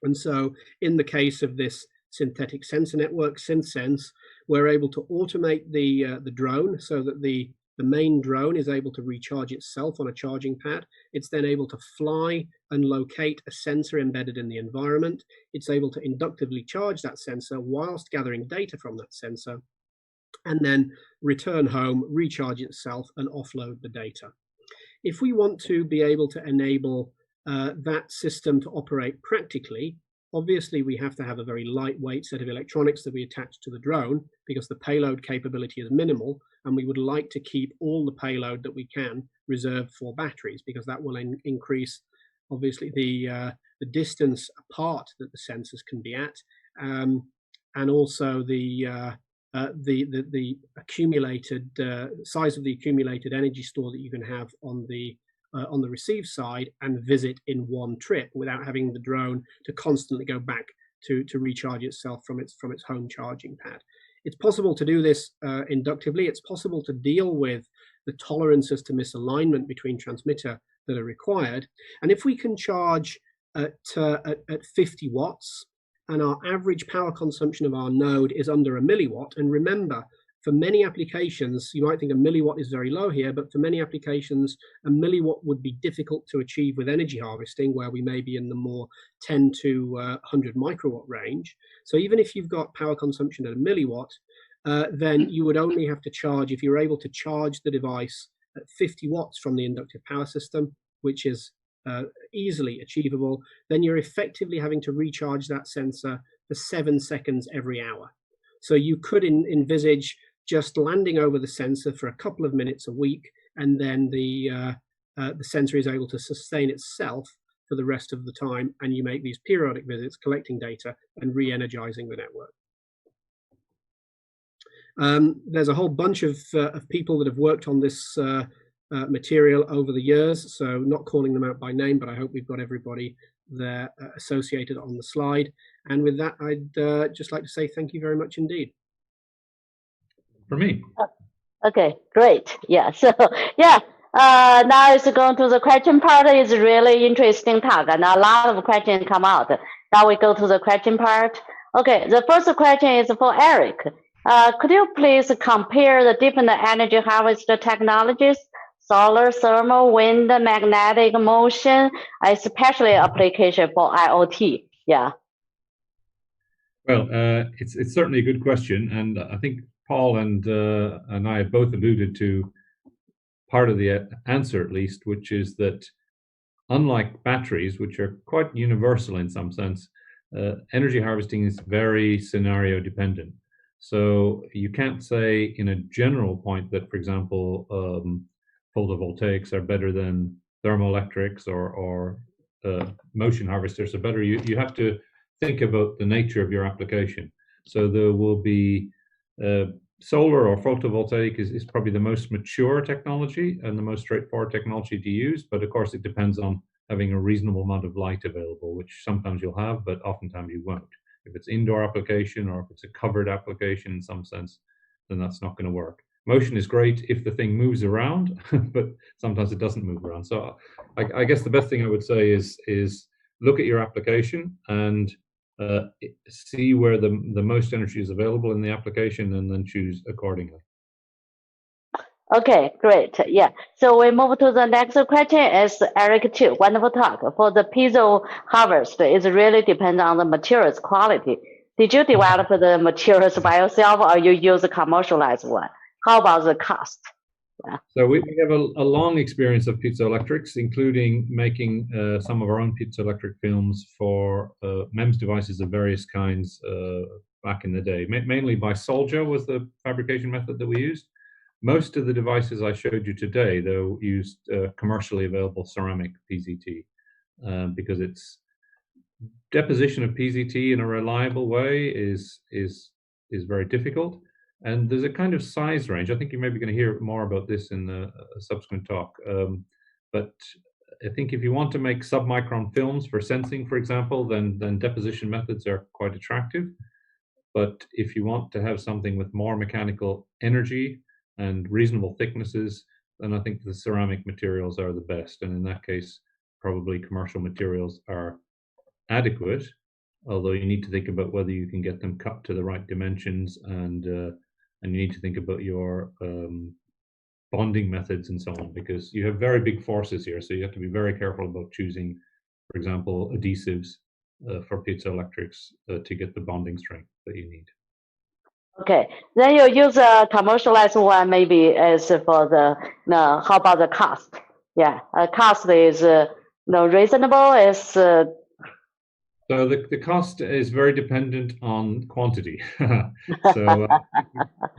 And so in the case of this synthetic sensor network, Synthsense, we're able to automate the drone so that the the main drone is able to recharge itself on a charging pad. It's then able to fly and locate a sensor embedded in the environment. It's able to inductively charge that sensor whilst gathering data from that sensor, and then return home, recharge itself, and offload the data. If we want to be able to enable that system to operate practically, obviously we have to have a very lightweight set of electronics that we attach to the drone, because the payload capability is minimal, and we would like to keep all the payload that we can reserved for batteries, because that will increase obviously the distance apart that the sensors can be at, and also the accumulated size of the accumulated energy store that you can have on the receive side and visit in one trip, without having the drone to constantly go back to recharge itself from its home charging pad. It's possible to do this inductively. It's possible to deal with the tolerances to misalignment between transmitter that are required. And if we can charge at 50 watts, and our average power consumption of our node is under a milliwatt, and remember, for many applications, you might think a milliwatt is very low here, but for many applications, a milliwatt would be difficult to achieve with energy harvesting, where we may be in the more 10 to 100 microwatt range. So even if you've got power consumption at a milliwatt, then you would only have to charge, if you're able to charge the device at 50 watts from the inductive power system, which is easily achievable, then you're effectively having to recharge that sensor for 7 seconds every hour. So you could envisage just landing over the sensor for a couple of minutes a week, and then the sensor is able to sustain itself for the rest of the time, and you make these periodic visits collecting data and re-energizing the network. There's a whole bunch of people that have worked on this material over the years, so not calling them out by name, but I hope we've got everybody there associated on the slide. And with that, I'd just like to say thank you very much indeed.
For me.
Okay, great. Yeah, so yeah, now it's going to the question part. Is really interesting talk, and a lot of questions come out. Now we go to the question part. Okay, the first question is for Eric. Could you please compare the different energy harvest technologies, solar, thermal, wind, magnetic motion, especially application for IoT? Yeah.
Well, it's certainly a good question, and I think Paul and I have both alluded to part of the answer, at least, which is that unlike batteries, which are quite universal in some sense, energy harvesting is very scenario dependent. So you can't say in a general point that, for example, photovoltaics are better than thermoelectrics or motion harvesters are better. You have to think about the nature of your application. So there will be solar or photovoltaic is probably the most mature technology and the most straightforward technology to use, but of course it depends on having a reasonable amount of light available, which sometimes you'll have, but oftentimes you won't. If it's indoor application or if it's a covered application in some sense, then that's not going to work. Motion is great if the thing moves around, but sometimes it doesn't move around. So I guess the best thing I would say is look at your application and see where the most energy is available in the application, and then choose accordingly.
Okay, great. Yeah. So we move to the next question. Is Eric too. Wonderful talk. For the piezo harvest, it really depends on the materials quality. Did you develop the materials by yourself, or you use a commercialized one? How about the cost? Yeah.
So we have a long experience of piezoelectrics, including making some of our own piezoelectric films for MEMS devices of various kinds back in the day. Mainly by Soldier was the fabrication method that we used. Most of the devices I showed you today, though, used commercially available ceramic PZT because its deposition of PZT in a reliable way is very difficult. And there's a kind of size range. I think you may be going to hear more about this in a subsequent talk. But I think if you want to make submicron films for sensing, for example, then deposition methods are quite attractive. But if you want to have something with more mechanical energy and reasonable thicknesses, then I think the ceramic materials are the best. And in that case, probably commercial materials are adequate, although you need to think about whether you can get them cut to the right dimensions, and you need to think about your bonding methods and so on, because you have very big forces here. So you have to be very careful about choosing, for example, adhesives for piezoelectrics to get the bonding strength that you need.
Okay, then you use a commercialized one maybe as for the, how about the cost? Yeah, cost is reasonable as
so the cost is very dependent on quantity. So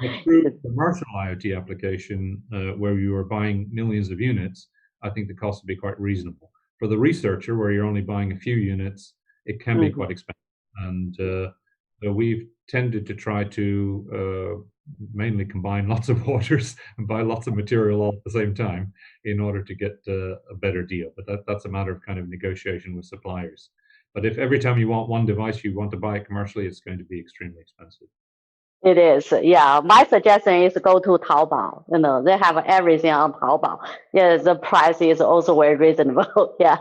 a true commercial IoT application where you are buying millions of units, I think the cost would be quite reasonable. For the researcher, where you're only buying a few units, it can be quite expensive. And so we've tended to try to mainly combine lots of waters and buy lots of material all at the same time in order to get a better deal. But that's a matter of kind of negotiation with suppliers. But if every time you want one device, you want to buy it commercially, it's going to be extremely expensive.
It is, yeah. My suggestion is go to Taobao. They have everything on Taobao. Yeah, the price is also very reasonable. Yeah.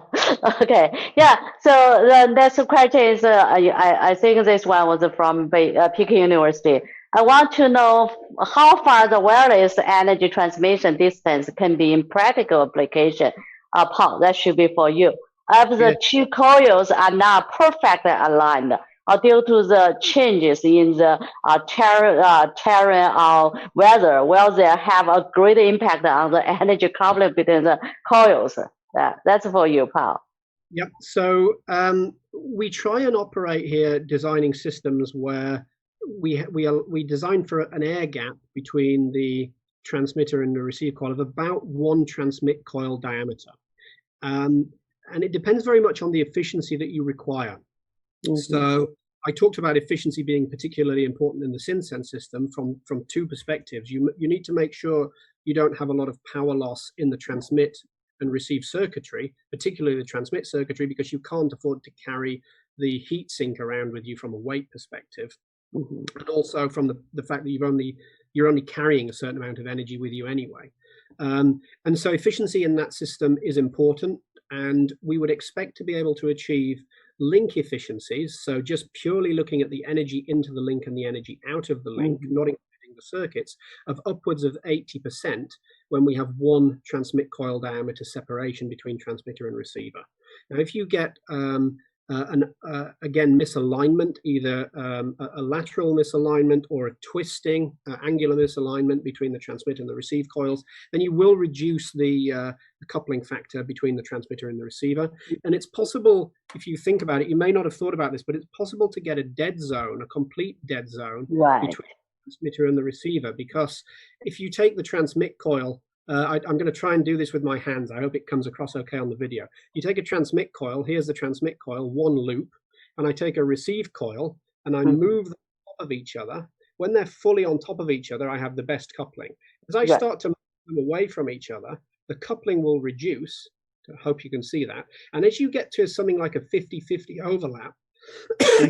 Okay. Yeah. So the next question is, I think this one was from Peking University. I want to know how far the wireless energy transmission distance can be in practical application. Paul, that should be for you. If the two coils are not perfectly aligned, or due to the changes in the terrain or weather, will they have a great impact on the energy conflict between the coils? That's for you, Paul.
Yep. So we try and operate here designing systems where we design for an air gap between the transmitter and the receive coil of about 1 transmit coil diameter. And it depends very much on the efficiency that you require. So I talked about efficiency being particularly important in the Synthsense system from 2 perspectives. You need to make sure you don't have a lot of power loss in the transmit and receive circuitry, particularly the transmit circuitry, because you can't afford to carry the heat sink around with you from a weight perspective. And also from the fact that you're only carrying a certain amount of energy with you anyway. And so efficiency in that system is important, and we would expect to be able to achieve link efficiencies, so just purely looking at the energy into the link and the energy out of the link, not including the circuits, of upwards of 80% when we have 1 transmit coil diameter separation between transmitter and receiver. Now, if you get again, misalignment, either a lateral misalignment or a twisting, angular misalignment between the transmitter and the receive coils, then you will reduce the coupling factor between the transmitter and the receiver. And it's possible, if you think about it, you may not have thought about this, but it's possible to get a dead zone, a complete dead zone between the transmitter and the receiver, because if you take the transmit coil, I'm going to try and do this with my hands. I hope it comes across okay on the video. You take a transmit coil, here's the transmit coil, 1 loop, and I take a receive coil and I move them on top of each other. When they're fully on top of each other, I have the best coupling. As I start to move them away from each other, the coupling will reduce. I hope you can see that. And as you get to something like a 50-50 overlap,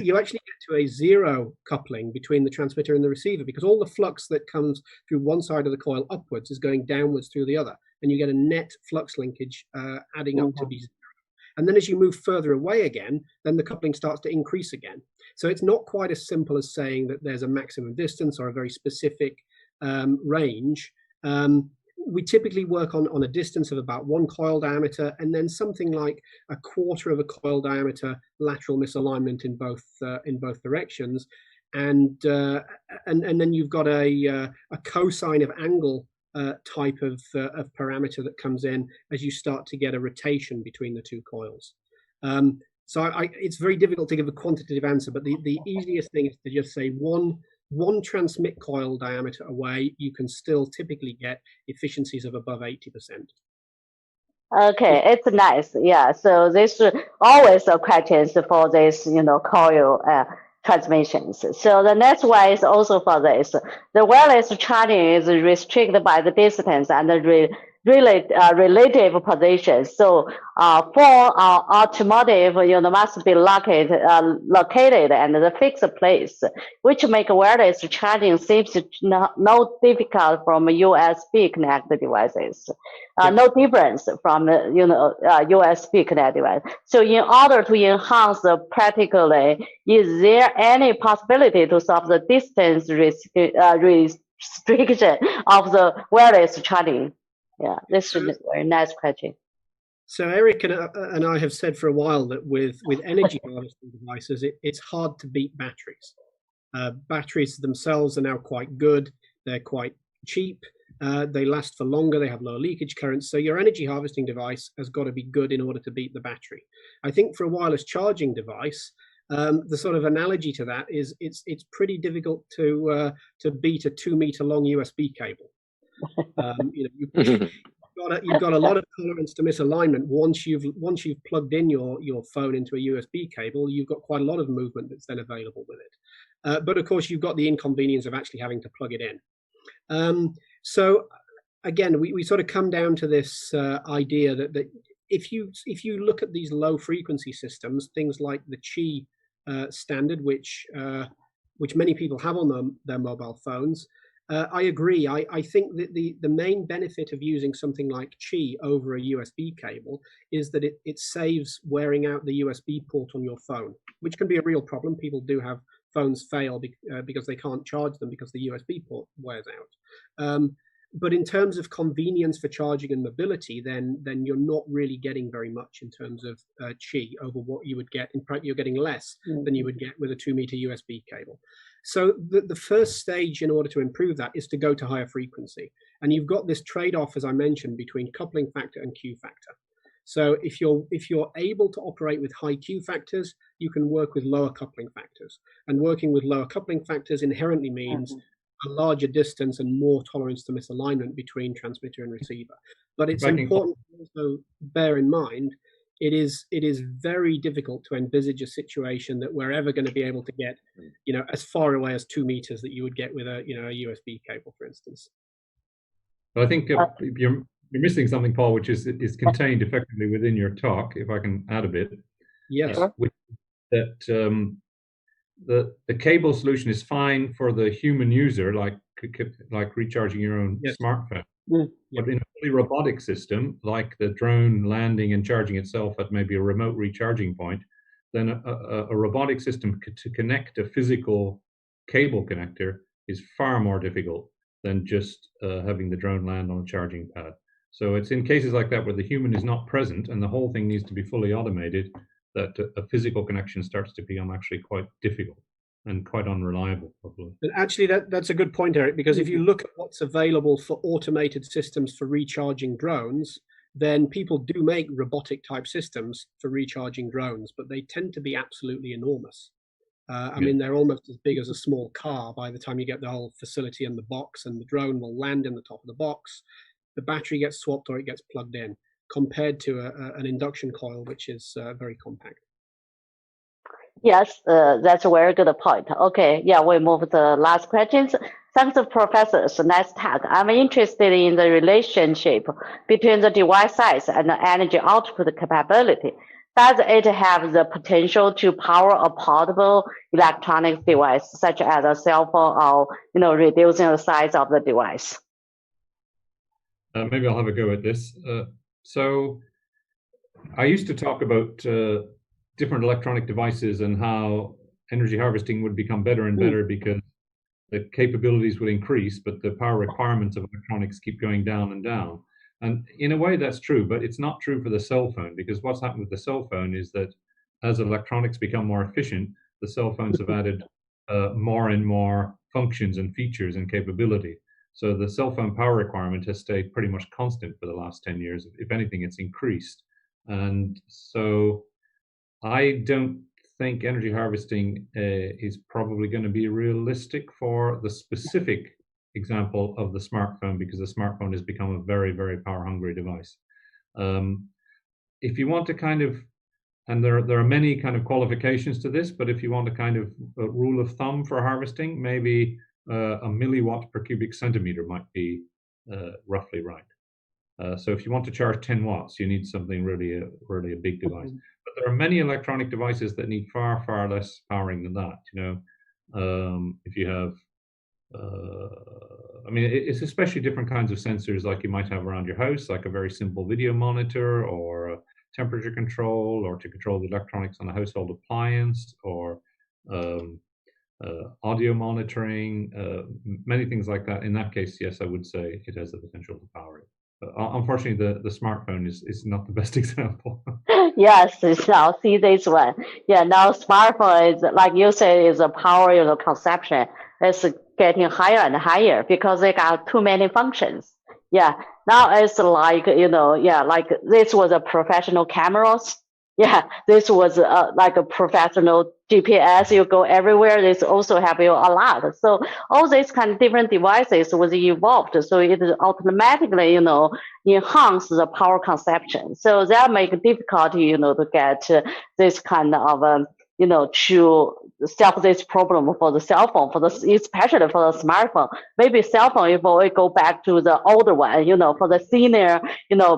you actually get to a 0 coupling between the transmitter and the receiver, because all the flux that comes through one side of the coil upwards is going downwards through the other, and you get a net flux linkage adding up to be 0. And then as you move further away again, then the coupling starts to increase again. So it's not quite as simple as saying that there's a maximum distance or a very specific range. We typically work on a distance of about 1 coil diameter, and then something like a 1/4 of a coil diameter lateral misalignment in both directions, and then you've got a cosine of angle type of parameter that comes in as you start to get a rotation between the 2 coils. So it's very difficult to give a quantitative answer, but the easiest thing is to just say one transmit coil diameter away, you can still typically get efficiencies of above 80%.
Okay, it's nice. Yeah, so this always a question for this, coil transmissions. So the next one is also for this. The wireless charging is restricted by the distance and the relative position. So for automotive, must be located and the fixed place, which make wireless charging seems no difficult from USB connected devices. No difference from USB connected device. So in order to enhance the practically, is there any possibility to solve the distance restriction of the wireless charging? Yeah, this is a very nice question.
So Eric and I have said for a while that with energy harvesting devices, it's hard to beat batteries. Batteries themselves are now quite good. They're quite cheap. They last for longer. They have lower leakage currents. So your energy harvesting device has got to be good in order to beat the battery. I think for a wireless charging device, the sort of analogy to that is it's pretty difficult to beat a 2-meter long USB cable. You've got a lot of tolerance to misalignment. Once you've plugged in your phone into a USB cable, you've got quite a lot of movement that's then available with it. But of course, you've got the inconvenience of actually having to plug it in. So again, we sort of come down to this idea that if you look at these low frequency systems, things like the Qi standard, which many people have on their mobile phones. I agree. I think that the main benefit of using something like Qi over a USB cable is that it saves wearing out the USB port on your phone, which can be a real problem. People do have phones fail because they can't charge them because the USB port wears out. But in terms of convenience for charging and mobility, then you're not really getting very much in terms of Qi over what you would get. In fact, you're getting less than you would get with a 2-meter USB cable. So the first stage in order to improve that is to go to higher frequency. And you've got this trade-off, as I mentioned, between coupling factor and Q factor. So if you're able to operate with high Q factors, you can work with lower coupling factors. And working with lower coupling factors inherently means a larger distance and more tolerance to misalignment between transmitter and receiver. But it's important to also bear in mind, it is very difficult to envisage a situation that we're ever going to be able to get, as far away as 2 meters that you would get with a USB cable, for instance.
I think you're missing something, Paul, which is contained effectively within your talk. If I can add a bit,
yes,
that the cable solution is fine for the human user, like recharging your own smartphone. But in a fully robotic system, like the drone landing and charging itself at maybe a remote recharging point, then a robotic system to connect a physical cable connector is far more difficult than just having the drone land on a charging pad. So it's in cases like that where the human is not present and the whole thing needs to be fully automated, that a physical connection starts to become actually quite difficult and quite unreliable, probably.
And actually, that's a good point, Eric, because if you look at what's available for automated systems for recharging drones, then people do make robotic type systems for recharging drones, but they tend to be absolutely enormous. I mean, they're almost as big as a small car by the time you get the whole facility and the box, and the drone will land in the top of the box. The battery gets swapped or it gets plugged in, compared to an induction coil, which is very compact.
Yes, that's a very good point. Okay, yeah, we move to the last questions. Thanks, professors. Nice talk. I'm interested in the relationship between the device size and the energy output capability. Does it have the potential to power a portable electronic device, such as a cell phone, or reducing the size of the device?
Maybe I'll have a go at this. So I used to talk about different electronic devices and how energy harvesting would become better and better because the capabilities would increase, but the power requirements of electronics keep going down and down. And in a way that's true, but it's not true for the cell phone, because what's happened with the cell phone is that as electronics become more efficient, the cell phones have added more and more functions and features and capability. So the cell phone power requirement has stayed pretty much constant for the last 10 years. If anything, it's increased. And so I don't think energy harvesting is probably going to be realistic for the specific example of the smartphone, because the smartphone has become a very, very power hungry device. If you want to kind of, and there are many kind of qualifications to this, but if you want a kind of a rule of thumb for harvesting, maybe a milliwatt per cubic centimeter might be roughly right. So if you want to charge 10 watts, you need something really a big device. But there are many electronic devices that need far, far less powering than that. If you have, I mean, it's especially different kinds of sensors like you might have around your house, like a very simple video monitor or a temperature control, or to control the electronics on a household appliance, or audio monitoring, many things like that. In that case, yes, I would say it has the potential to power it. Unfortunately, the smartphone is not the best example.
Yes, it's now see this one. Yeah, now smartphone is like you say is a power, consumption. It's getting higher and higher because they got too many functions. Yeah, now it's like like this was a professional cameras. Yeah, this was like a professional GPS. You go everywhere. This also help you a lot. So all these kind of different devices was evolved. So it automatically, enhance the power consumption. So that make it difficult, to get this kind of, to solve this problem for the cell phone, especially for the smartphone. Maybe cell phone, if we go back to the older one, for the senior,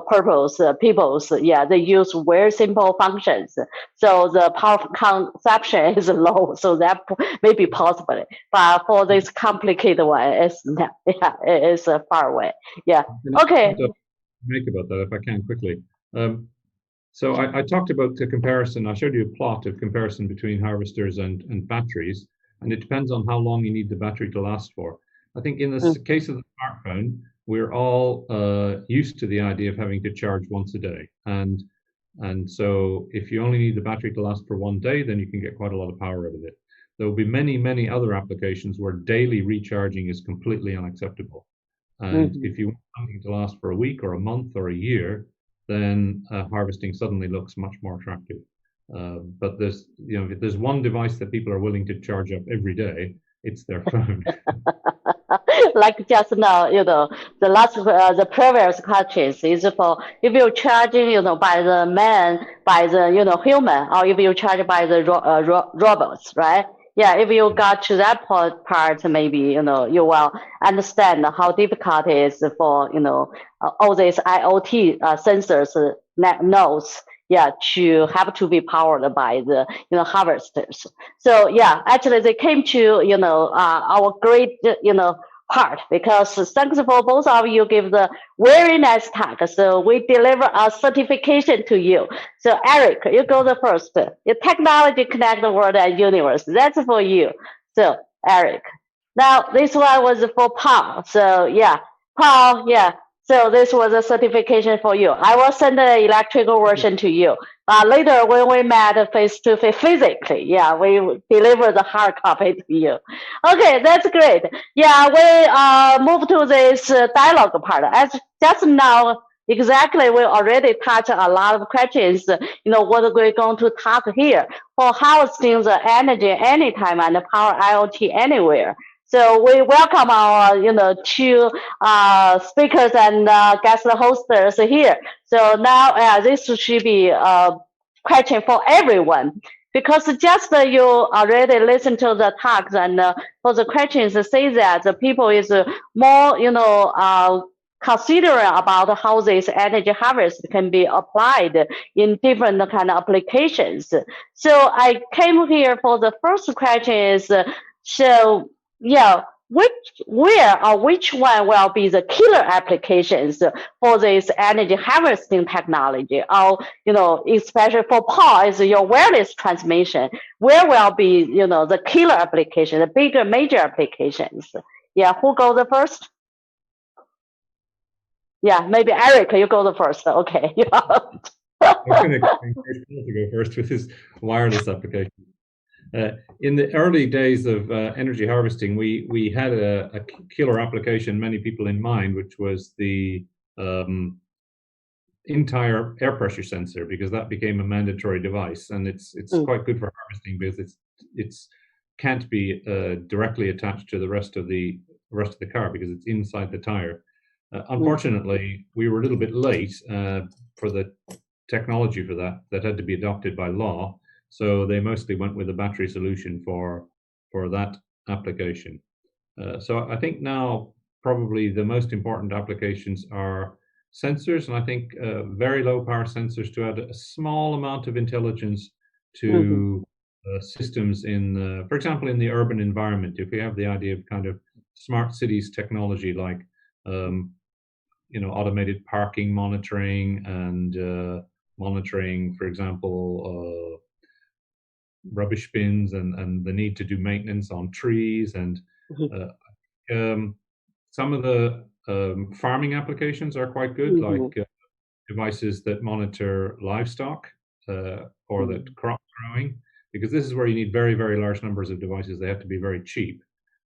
purpose people's, they use very simple functions. So the power consumption is low. So that may be possible. But for this complicated one, it's not, it is far away. Yeah. Okay.
Make about that if I can quickly. So I talked about the comparison. I showed you a plot of comparison between harvesters and batteries, and it depends on how long you need the battery to last for. I think in the case of the smartphone, we're all used to the idea of having to charge once a day, and so if you only need the battery to last for one day, then you can get quite a lot of power out of it. There will be many other applications where daily recharging is completely unacceptable. And if you want something to last for a week or a month or a year, then harvesting suddenly looks much more attractive. But there's, if there's one device that people are willing to charge up every day, it's their phone.
Like just now, the previous questions is for if you're charging, by the man, by the, human, or if you charge by the robots, right? Yeah, if you got to that part, maybe, you will understand how difficult it is for, all these IoT sensors, nodes, to have to be powered by the, harvesters. So, actually they came to, our great, part, because thanks for both of you give the very nice talk. So we deliver a certification to you. So Eric, you go the first. Your technology connect the world and universe. That's for you. So Eric. Now this one was for Paul. So Paul, So this was a certification for you. I will send the electrical version to you. Later, when we met face-to-face physically, we deliver the hard copy to you. Okay, that's great. We move to this dialogue part. As just now, exactly, we already touched a lot of questions. What we're going to talk here for harvesting the energy anytime and the power IoT anywhere. So we welcome our, two speakers and guest hosters here. So now this should be a question for everyone, because just you already listened to the talks, and for the questions say that the people is more, considering about how this energy harvest can be applied in different kind of applications. So I came here for the first question is, which one will be the killer applications for this energy harvesting technology? Or, especially for Paul, is your wireless transmission, where will be, the killer application, the bigger major applications? Who goes the first? Maybe Eric, you go the first. Okay.
I'm going to encourage Paul to go first with his wireless application. In the early days of energy harvesting, we had a killer application, many people in mind, which was the entire air pressure sensor, because that became a mandatory device, and it's quite good for harvesting because it's can't be directly attached to the rest of the car because it's inside the tire. Unfortunately, we were a little bit late for the technology for that had to be adopted by law. So they mostly went with a battery solution for that application. So I think now probably the most important applications are sensors, and I think very low power sensors to add a small amount of intelligence to systems in, for example, in the urban environment. If we have the idea of kind of smart cities technology like automated parking monitoring and monitoring, for example, rubbish bins and the need to do maintenance on trees and some of the farming applications are quite good, like devices that monitor livestock or that crop growing, because this is where you need very, very large numbers of devices. They have to be very cheap,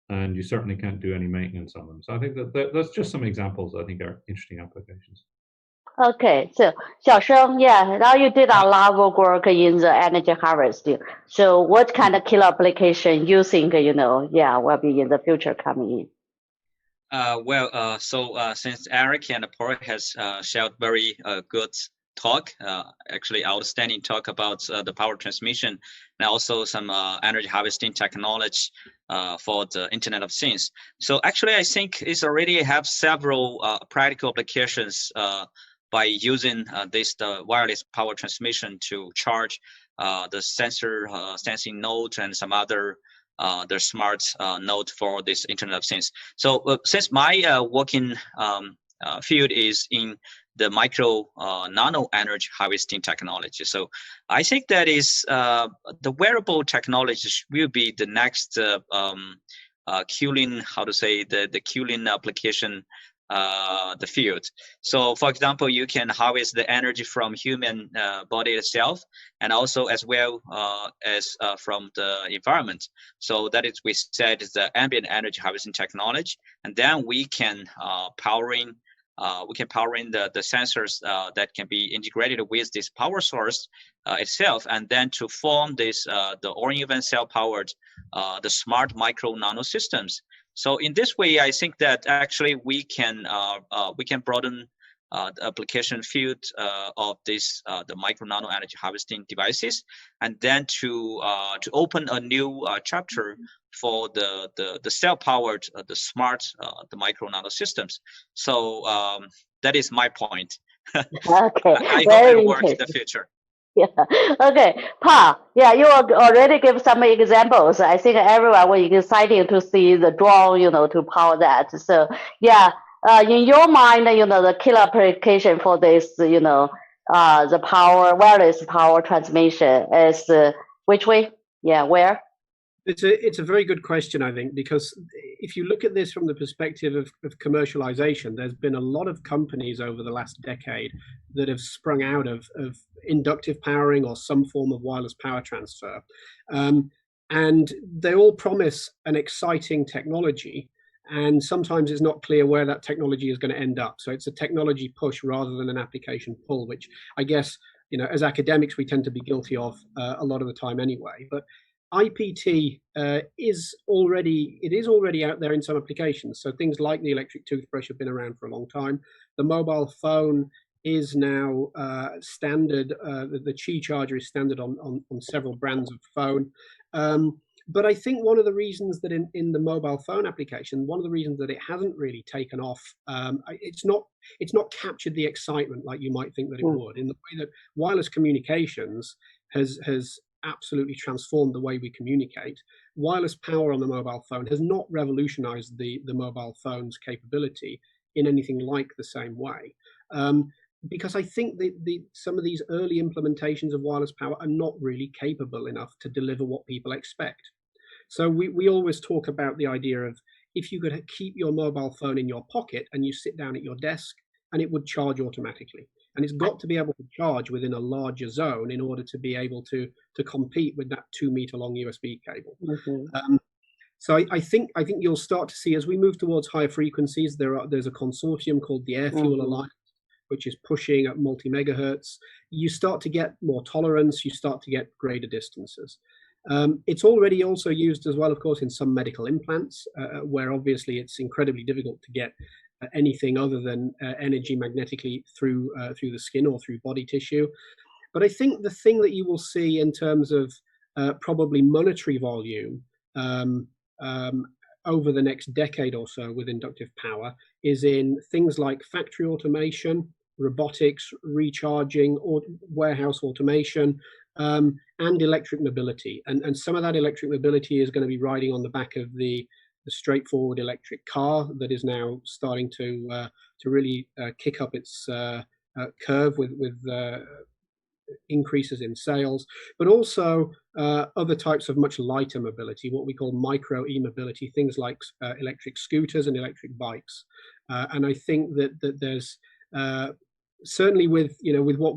and you certainly can't do any maintenance on them. So I think that's just some examples I think are interesting applications.
Okay, so Xiaosheng, yeah, now you did a lot of work in the energy harvesting. So what kind of killer application you think, will be in the future coming in?
Since Eric and Paul has shared very good talk, actually outstanding talk about the power transmission and also some energy harvesting technology for the Internet of Things. So actually, I think it's already have several practical applications by using the wireless power transmission to charge the sensor sensing node and some other the smart node for this Internet of Things. So since my working field is in the micro nano energy harvesting technology, so I think that is the wearable technology will be the next cooling, the cooling application, the field. So for example, you can harvest the energy from human body itself, and also as well as from the environment. So that is, we said, is the ambient energy harvesting technology, and then we can power in the sensors that can be integrated with this power source itself, and then to form this the all-in-one cell-powered the smart micro nano systems. So in this way, I think that actually we can broaden the application field of this the micro nano energy harvesting devices, and then to open a new chapter for the cell powered the smart the micro nano systems. So that is my point.
Okay,
I hope it works in the future.
Yeah. Okay, Pa. Yeah, you already give some examples. I think everyone was excited to see the drone, to power that. So yeah, in your mind, the killer application for this, the wireless power transmission is which way? Yeah, where?
It's a very good question, I think, because if you look at this from the perspective of commercialization, there's been a lot of companies over the last decade that have sprung out of inductive powering or some form of wireless power transfer. And they all promise an exciting technology, and sometimes it's not clear where that technology is going to end up. So it's a technology push rather than an application pull, which I guess, as academics, we tend to be guilty of a lot of the time anyway. But IPT is already out there in some applications. So things like the electric toothbrush have been around for a long time. The mobile phone is now standard. The Qi charger is standard on several brands of phone. But I think one of the reasons that in the mobile phone application, one of the reasons that it hasn't really taken off, it's not captured the excitement like you might think that it would, in the way that wireless communications has absolutely transformed the way we communicate. Wireless power on the mobile phone has not revolutionized the mobile phone's capability in anything like the same way. Because I think some of these early implementations of wireless power are not really capable enough to deliver what people expect. So we always talk about the idea of, if you could keep your mobile phone in your pocket and you sit down at your desk and it would charge automatically. And it's got to be able to charge within a larger zone in order to be able to compete with that 2-meter long USB cable. So I think you'll start to see, as we move towards higher frequencies, there's a consortium called the Air Fuel Alliance, which is pushing at multi-megahertz. You start to get more tolerance, you start to get greater distances. It's already also used as well, of course, in some medical implants, where obviously it's incredibly difficult to get anything other than energy magnetically through the skin or through body tissue. But I think the thing that you will see in terms of probably monetary volume over the next decade or so with inductive power is in things like factory automation, robotics, recharging, or warehouse automation, and electric mobility. And some of that electric mobility is going to be riding on the back of the straightforward electric car that is now starting to really kick up its curve with increases in sales, but also other types of much lighter mobility, what we call micro e-mobility, things like electric scooters and electric bikes. And I think that there's certainly with what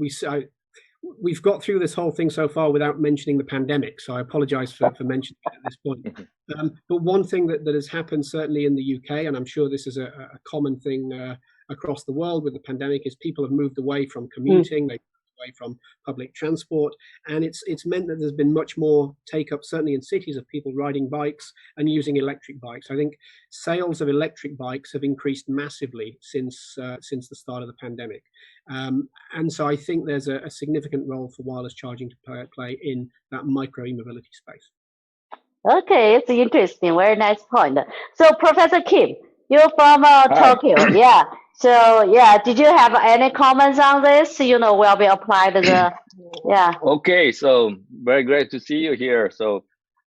we've got through this whole thing so far without mentioning the pandemic, so I apologize for mentioning it at this point. But one thing that has happened certainly in the UK, and I'm sure this is a common thing across the world with the pandemic, is people have moved away from commuting, they've moved away from public transport, and it's meant that there's been much more take up, certainly in cities, of people riding bikes and using electric bikes. I think sales of electric bikes have increased massively since the start of the pandemic. And so I think there's a significant role for wireless charging to play in that micro e-mobility space.
Okay, it's interesting. Very nice point. So, Professor Kim, you're from Tokyo. Yeah. So, yeah, did you have any comments on this? Will be applied to the, yeah.
Okay, so very great to see you here. So,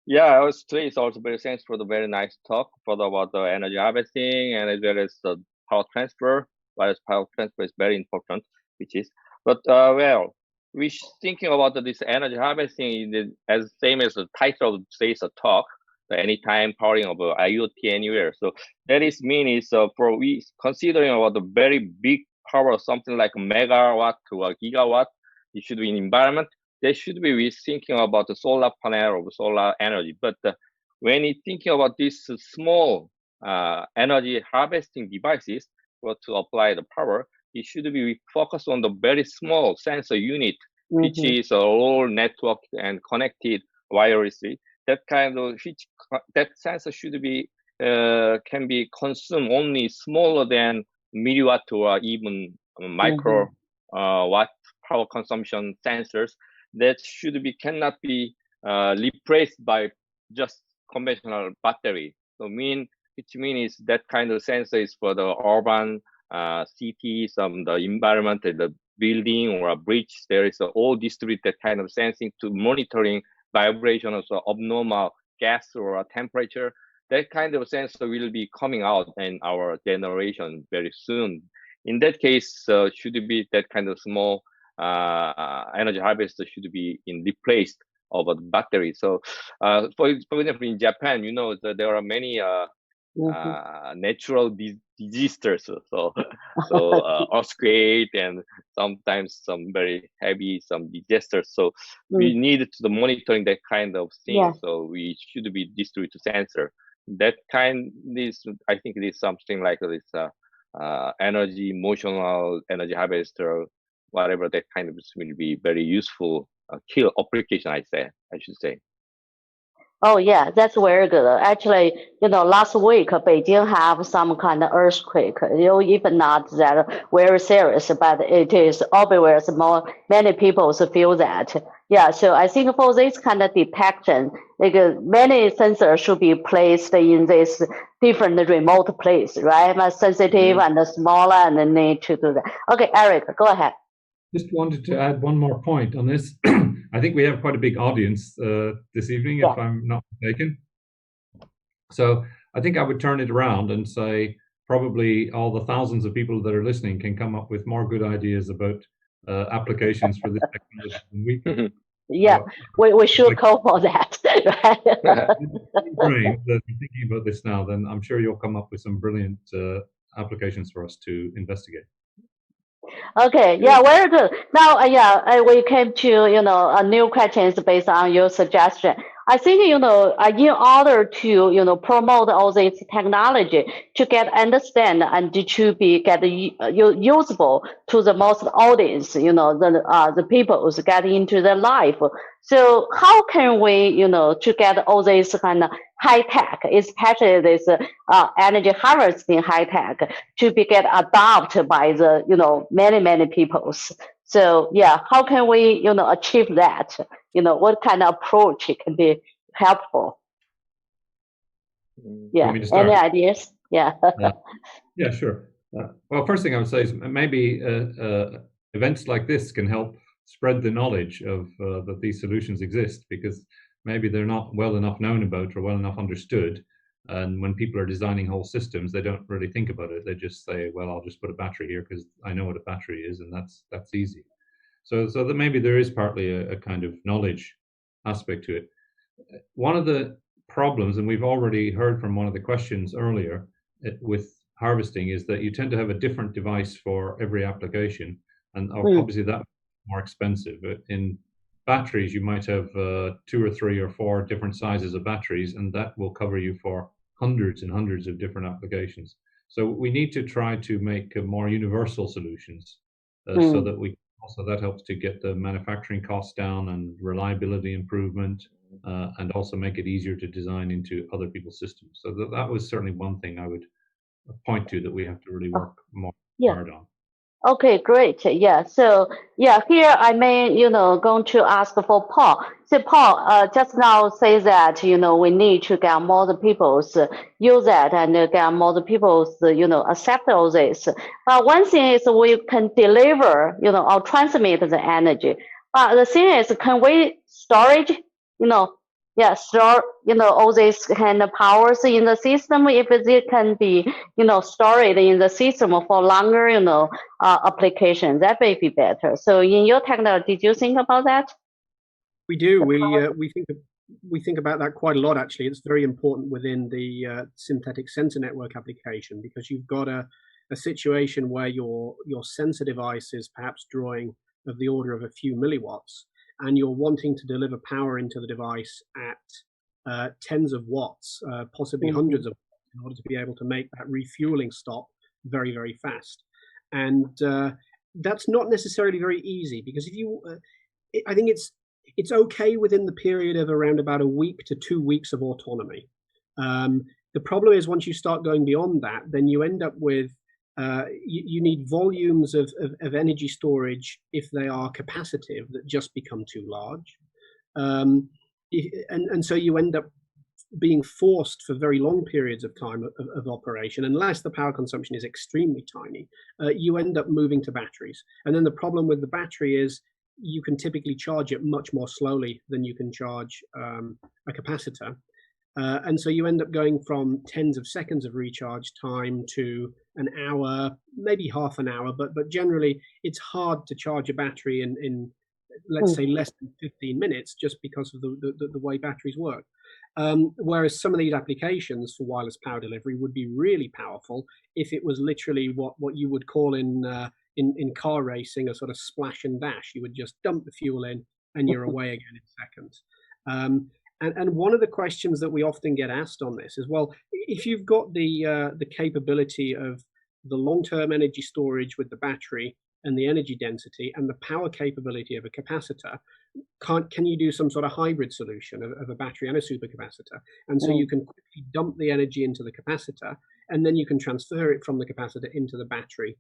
yeah, I was pleased also very thanks for the very nice talk about the energy harvesting and as well as the power transfer. Wireless power transfer is very important, but well, we thinking about this energy harvesting is as same as the title of today's talk, the anytime powering of IoT anywhere. So that is means for we considering about the very big power, something like megawatt to a gigawatt, it should be in environment. They should be we thinking about the solar panel or solar energy. But when you thinking about this small energy harvesting devices, to apply the power, it should be focused on the very small sensor unit, which is all networked and connected wirelessly. That that sensor should be can be consumed only smaller than milliwatt or even micro watt power consumption sensors. That should be cannot be replaced by just conventional battery. So which means that kind of sensor is for the urban cities, the environment, the building or a bridge. There is all distributed kind of sensing to monitoring vibration of abnormal gas or temperature. That kind of sensor will be coming out in our generation very soon. In that case, should be that kind of small energy harvester should be replaced over the battery. So, for example, in Japan, that there are many natural disasters, so earthquake and sometimes some very heavy disasters. So we need to monitoring that kind of thing.
Yeah.
So we should be distributed sensor. That kind is, I think, it is something like this emotional energy harvester, whatever that kind of will be very useful kill application. I should say.
Oh yeah, that's very good. Actually, last week Beijing have some kind of earthquake. Even not that very serious, but it is obvious. Many people feel that. Yeah, so I think for this kind of detection, many sensors should be placed in this different remote place, right? But sensitive and smaller, and need to do that. Okay, Eric, go ahead.
Just wanted to add one more point on this. I think we have quite a big audience this evening, if I'm not mistaken. So I think I would turn it around and say probably all the thousands of people that are listening can come up with more good ideas about applications for this technology than we can.
Yeah, we should call for that. Right?
If you're thinking about this now, then I'm sure you'll come up with some brilliant applications for us to investigate.
Okay, yeah, very good. Now, we came to, a new questions based on your suggestion. I think, in order to, promote all this technology to get understand and to be get usable to the most audience, the people who get into their life. So how can we, to get all this kind of high tech, especially this energy harvesting high tech, to be get adopted by the, many people. So yeah, how can we, achieve that? What kind of approach can be helpful? Yeah, any ideas? Yeah.
Yeah, sure. Well, first thing I would say is maybe events like this can help spread the knowledge of that these solutions exist, because maybe they're not well enough known about or well enough understood. And when people are designing whole systems, they don't really think about it. They just say, well, I'll just put a battery here because I know what a battery is, and that's easy. So that maybe there is partly a kind of knowledge aspect to it. One of the problems, and we've already heard from one of the questions earlier with harvesting, is that you tend to have a different device for every application, and obviously that's more expensive. In batteries, you might have 2 or 3 or 4 different sizes of batteries, and that will cover you for hundreds and hundreds of different applications. So we need to try to make more universal solutions, so that we also, that helps to get the manufacturing costs down and reliability improvement, and also make it easier to design into other people's systems. So that was certainly one thing I would point to, that we have to really work more hard on.
Okay, great. Yeah. So yeah, here I may, going to ask for Paul. So Paul, just now say that, we need to get more the people's use that and get more the people's, accept all this. But one thing is we can deliver, or transmit the energy. But the thing is, can we storage, store, all these kind of powers in the system, if it can be, stored in the system for longer, application, that may be better. So in your technology, did you think about that?
We do. We think about that quite a lot, actually. It's very important within the synthetic sensor network application, because you've got a situation where your sensor device is perhaps drawing of the order of a few milliwatts, and you're wanting to deliver power into the device at tens of watts, possibly hundreds of watts, in order to be able to make that refueling stop very, very fast. And that's not necessarily very easy, because if you, I think it's okay within the period of around about a week to 2 weeks of autonomy. The problem is, once you start going beyond that, then you end up with you need volumes of energy storage, if they are capacitive, that just become too large. And so you end up being forced for very long periods of time of operation, unless the power consumption is extremely tiny, you end up moving to batteries. And then the problem with the battery is you can typically charge it much more slowly than you can charge a capacitor. And so you end up going from tens of seconds of recharge time to an hour, maybe half an hour, but generally it's hard to charge a battery in let's say less than 15 minutes, just because of the way batteries work. Whereas some of these applications for wireless power delivery would be really powerful if it was literally what you would call in car racing a sort of splash and dash. You would just dump the fuel in and you're away again in seconds. And one of the questions that we often get asked on this is, well, if you've got the capability of the long-term energy storage with the battery and the energy density and the power capability of a capacitor, can you do some sort of hybrid solution of a battery and a supercapacitor? And so you can quickly dump the energy into the capacitor, and then you can transfer it from the capacitor into the battery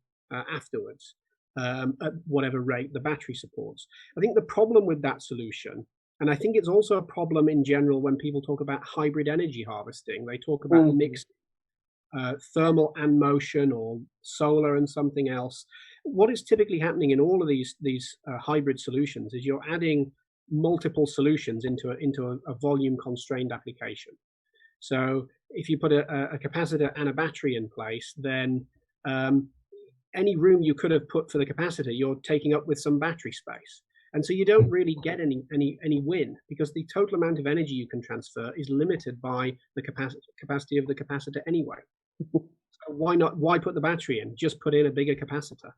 afterwards, at whatever rate the battery supports. I think the problem with that solution, and I think it's also a problem in general when people talk about hybrid energy harvesting, they talk about mixed thermal and motion, or solar and something else. What is typically happening in all of these hybrid solutions is you're adding multiple solutions into a volume constrained application. So if you put a capacitor and a battery in place, then any room you could have put for the capacitor, you're taking up with some battery space. And so you don't really get any win, because the total amount of energy you can transfer is limited by the capacity of the capacitor anyway. So why put the battery in? Just put in a bigger capacitor.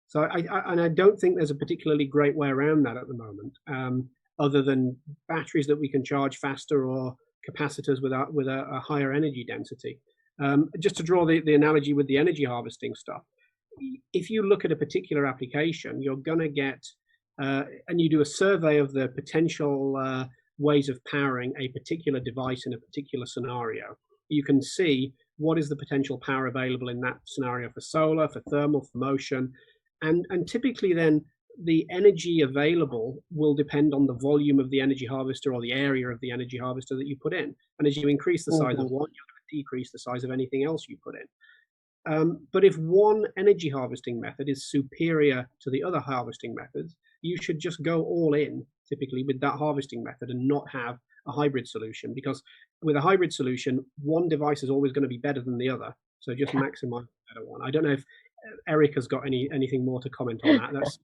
So I don't think there's a particularly great way around that at the moment, other than batteries that we can charge faster, or capacitors with a higher energy density. Just to draw the analogy with the energy harvesting stuff, if you look at a particular application, you're going to get and you do a survey of the potential ways of powering a particular device in a particular scenario, you can see what is the potential power available in that scenario for solar, for thermal, for motion. And typically then the energy available will depend on the volume of the energy harvester, or the area of the energy harvester that you put in. And as you increase the size of one, you're going to decrease the size of anything else you put in. But if one energy harvesting method is superior to the other harvesting methods, you should just go all in typically with that harvesting method and not have a hybrid solution, because with a hybrid solution, one device is always going to be better than the other. So just maximize the better one. I don't know if Eric has got anything more to comment on that.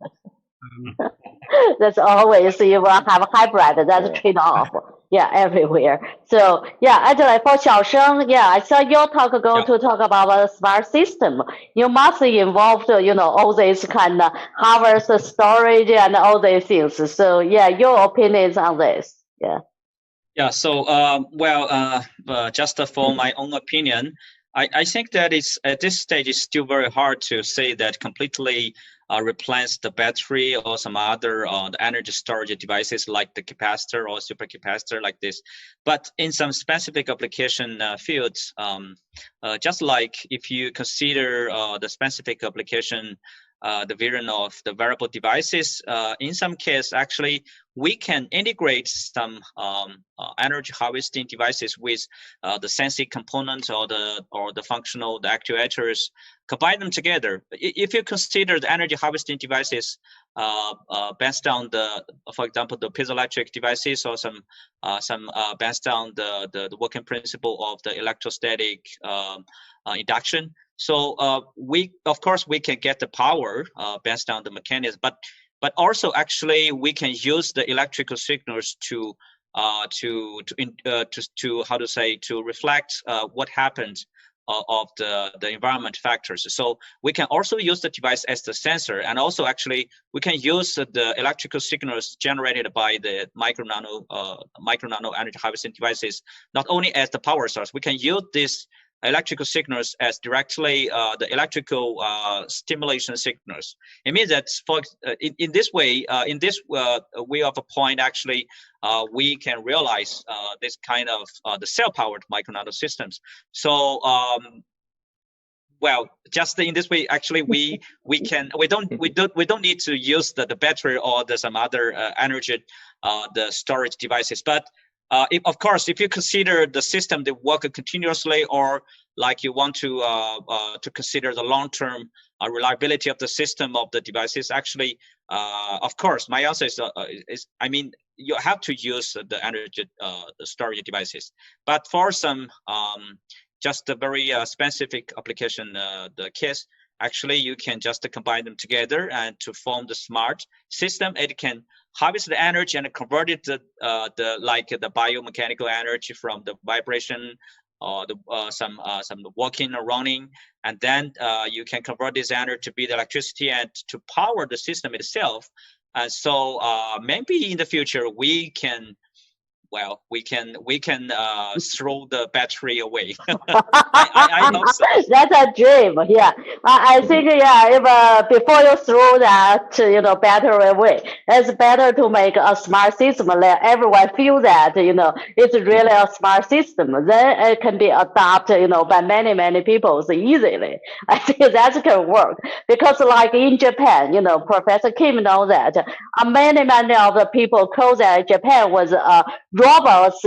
That's always you will have a hybrid. That's
Yeah.
trade-off. Yeah, everywhere. So yeah, actually for Xiaosheng, yeah, I saw your talk go to talk about a smart system. You must involve, all these kind of harvest storage and all these things. So yeah, your opinions on this? Yeah.
Yeah. So just for my own opinion, I think that it's at this stage it's still very hard to say that completely replace the battery or some other the energy storage devices like the capacitor or supercapacitor like this. But in some specific application fields, just like if you consider the specific application, the vision of the wearable devices, in some case actually we can integrate some energy harvesting devices with the sensing components or the functional, the actuators, combine them together. If you consider the energy harvesting devices based on for example, the piezoelectric devices or some based on the working principle of the electrostatic induction. So of course we can get the power based on the mechanism, but also actually we can use the electrical signals to how to say, to reflect what happened of the environment factors. So we can also use the device as the sensor, and also actually we can use the electrical signals generated by the micro nano energy harvesting devices not only as the power source. We can use this electrical signals as directly the electrical stimulation signals. It means that in this way, way of a point, actually, we can realize this kind of the cell-powered micro nano systems. So well, just in this way, actually, we don't need to use the battery or some other energy the storage devices, but of course, if you consider the system that work continuously, or like you want to consider the long-term reliability of the system of the devices, actually, of course, my answer is I mean, you have to use the energy the storage devices. But for some just a very specific application, the case, actually, you can just combine them together and to form the smart system. It can harvest the energy and convert it to the biomechanical energy from the vibration or some walking or running, and then you can convert this energy to be the electricity and to power the system itself. And so maybe in the future we can throw the battery away. I hope so.
That's a dream. Yeah, I think if before you throw that battery away, it's better to make a smart system. Let everyone feel that it's really a smart system. Then it can be adopted by many people so easily. I think that can work because like in Japan, Professor Kim knows that many of the people close at Japan was robots,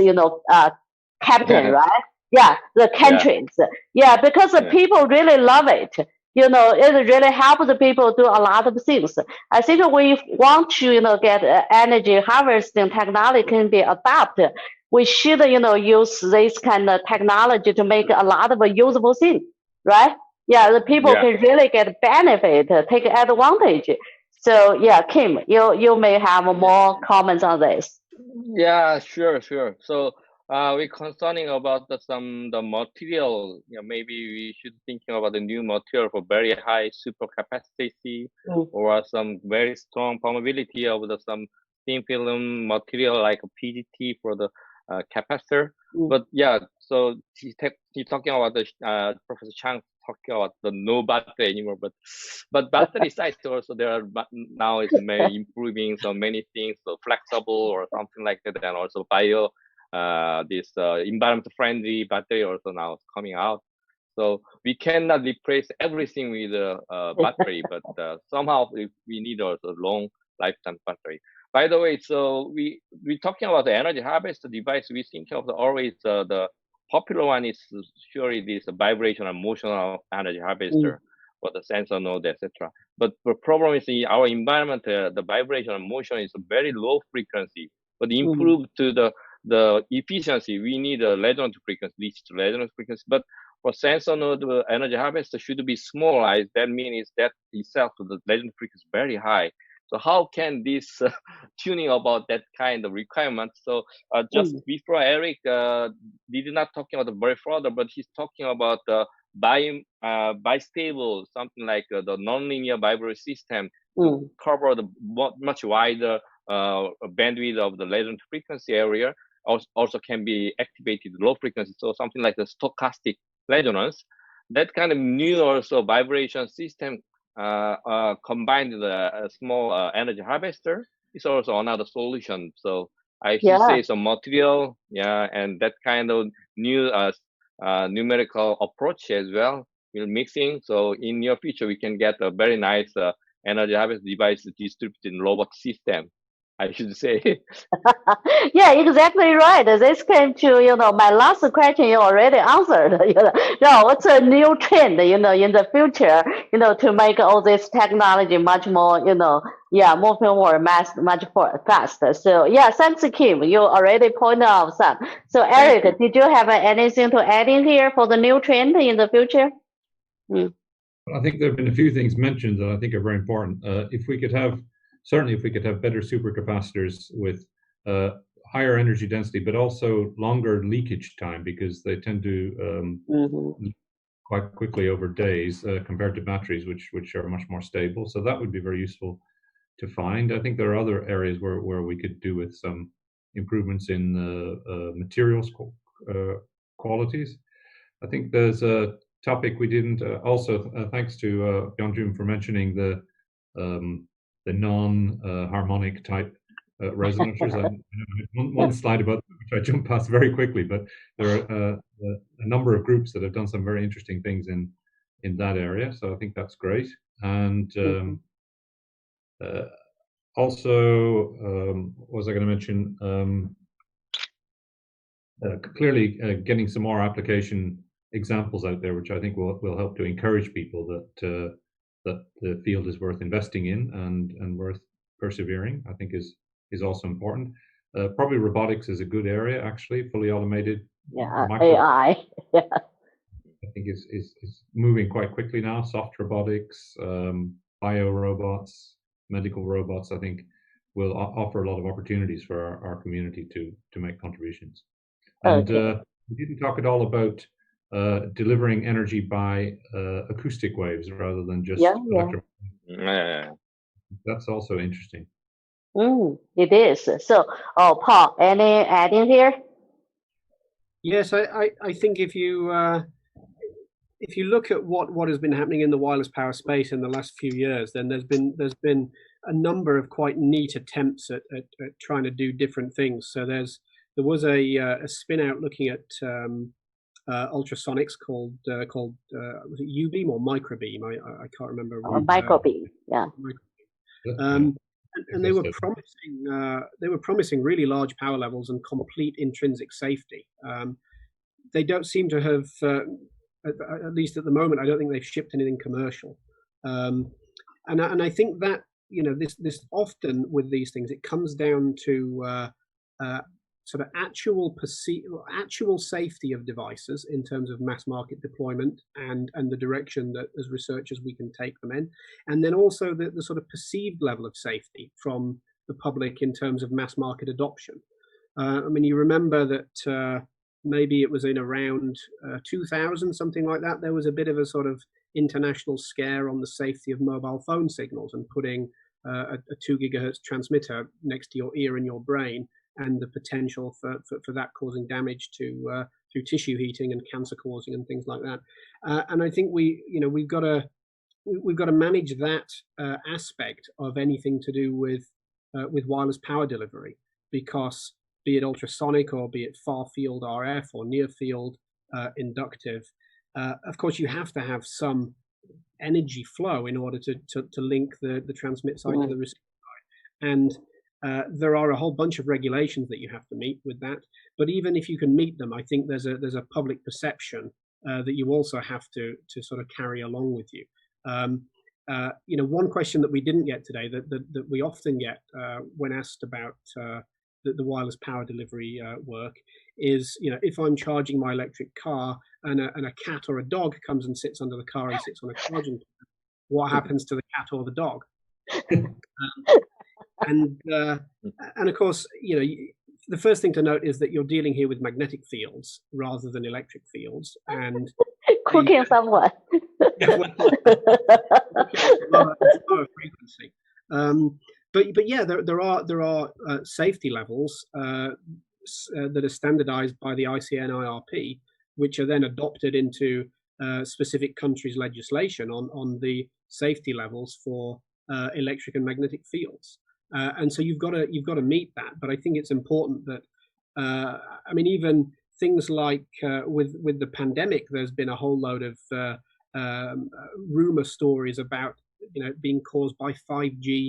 captain, right? Yeah, the countries. Yeah, because the people really love it. It really helps the people do a lot of things. I think we want to, get energy harvesting technology can be adopted. We should, use this kind of technology to make a lot of usable things, right? Yeah, the people can really get benefit, take advantage. So yeah, Kim, you may have more comments on this.
Yeah, sure. So we're concerning about the material. Maybe we should thinking about the new material for very high supercapacity or some very strong permeability of some thin film material like PGT for the capacitor. But yeah, so he's talking about the Professor Chang talking about the no battery anymore, but battery size also there are now is many improving so many things, so flexible or something like that, and also bio this environment friendly battery also now coming out. So we cannot replace everything with a battery, but somehow we need also long lifetime battery. By the way, so we're talking about the energy harvest device. We think of always the popular one is surely this vibrational motional energy harvester for the sensor node, etc. But the problem is in our environment, the vibration and motion is a very low frequency. But improve to the efficiency, we need a resonant frequency, reach to resonant frequency. But for sensor node energy harvester should be small. That means that itself the resonant frequency is very high. So how can this tuning about that kind of requirement? So just before Eric did not talking about the very further, but he's talking about the bistable, something like the nonlinear vibratory system to cover the much wider bandwidth of the resonant frequency area. Also can be activated low frequency, so something like the stochastic resonance. That kind of new also vibration system combined with a small energy harvester is also another solution. So I should say some material, and that kind of new numerical approach as well. We're mixing, so in near future we can get a very nice energy harvest device distributed robot system, I should say.
Yeah, exactly right. This came to, my last question you already answered. What's a new trend, in the future, to make all this technology much more, moving forward much faster. So yeah, thanks, Kim. You already pointed out some. So Eric, did you have anything to add in here for the new trend in the future?
I think there have been a few things mentioned that I think are very important. If we could have better supercapacitors with higher energy density, but also longer leakage time, because they tend to leak quite quickly over days compared to batteries, which are much more stable. So that would be very useful to find. I think there are other areas where we could do with some improvements in materials qualities. I think there's a topic we didn't also thanks to Yeonjun for mentioning the non-harmonic type resonators. One slide about which I jumped past very quickly, but there are a number of groups that have done some very interesting things in that area. So I think that's great. And also, what was I going to mention? Clearly, getting some more application examples out there, which I think will help to encourage people that the field is worth investing in and worth persevering. I think is also important. Probably robotics is a good area, actually. Fully automated.
Yeah, AI. Yeah.
I think is moving quite quickly now. Soft robotics, bio robots, medical robots. I think will offer a lot of opportunities for our community to make contributions. And we didn't talk at all about delivering energy by acoustic waves rather than just electric. That's also interesting.
It is. So, Paul, any adding here?
Yes, I think if you look at what has been happening in the wireless power space in the last few years, then there's been a number of quite neat attempts at trying to do different things. So there was a spin out looking at ultrasonics called was it U-beam or microbeam? I can't remember.
Microbeam, yeah.
And they were promising really large power levels and complete intrinsic safety. They don't seem to have, at least at the moment, I don't think they've shipped anything commercial. And I think that this often with these things, it comes down to sort of actual safety of devices in terms of mass market deployment and the direction that as researchers we can take them in, and then also the sort of perceived level of safety from the public in terms of mass market adoption. I mean, you remember that maybe it was in around 2000, something like that, there was a bit of a sort of international scare on the safety of mobile phone signals and putting a 2 gigahertz transmitter next to your ear and your brain, and the potential for that causing damage to through tissue heating and cancer causing and things like that. And I think we've got to manage that aspect of anything to do with wireless power delivery, because be it ultrasonic or be it far field RF or near field inductive, of course you have to have some energy flow in order to link the transmit side to the receive side. And there are a whole bunch of regulations that you have to meet with that. But even if you can meet them, I think there's a public perception that you also have to sort of carry along with you. One question that we didn't get today that we often get when asked about the wireless power delivery work is, if I'm charging my electric car and a cat or a dog comes and sits under the car and sits on a charging pad, what happens to the cat or the dog? And of course, the first thing to note is that you're dealing here with magnetic fields rather than electric fields, and
cooking someone.
Lower frequency. But yeah, there are safety levels that are standardized by the ICN-IRP, which are then adopted into specific countries' legislation on the safety levels for electric and magnetic fields. And so you've got to meet that. But I think it's important that I mean, even things like with the pandemic, there's been a whole load of rumor stories about being caused by 5G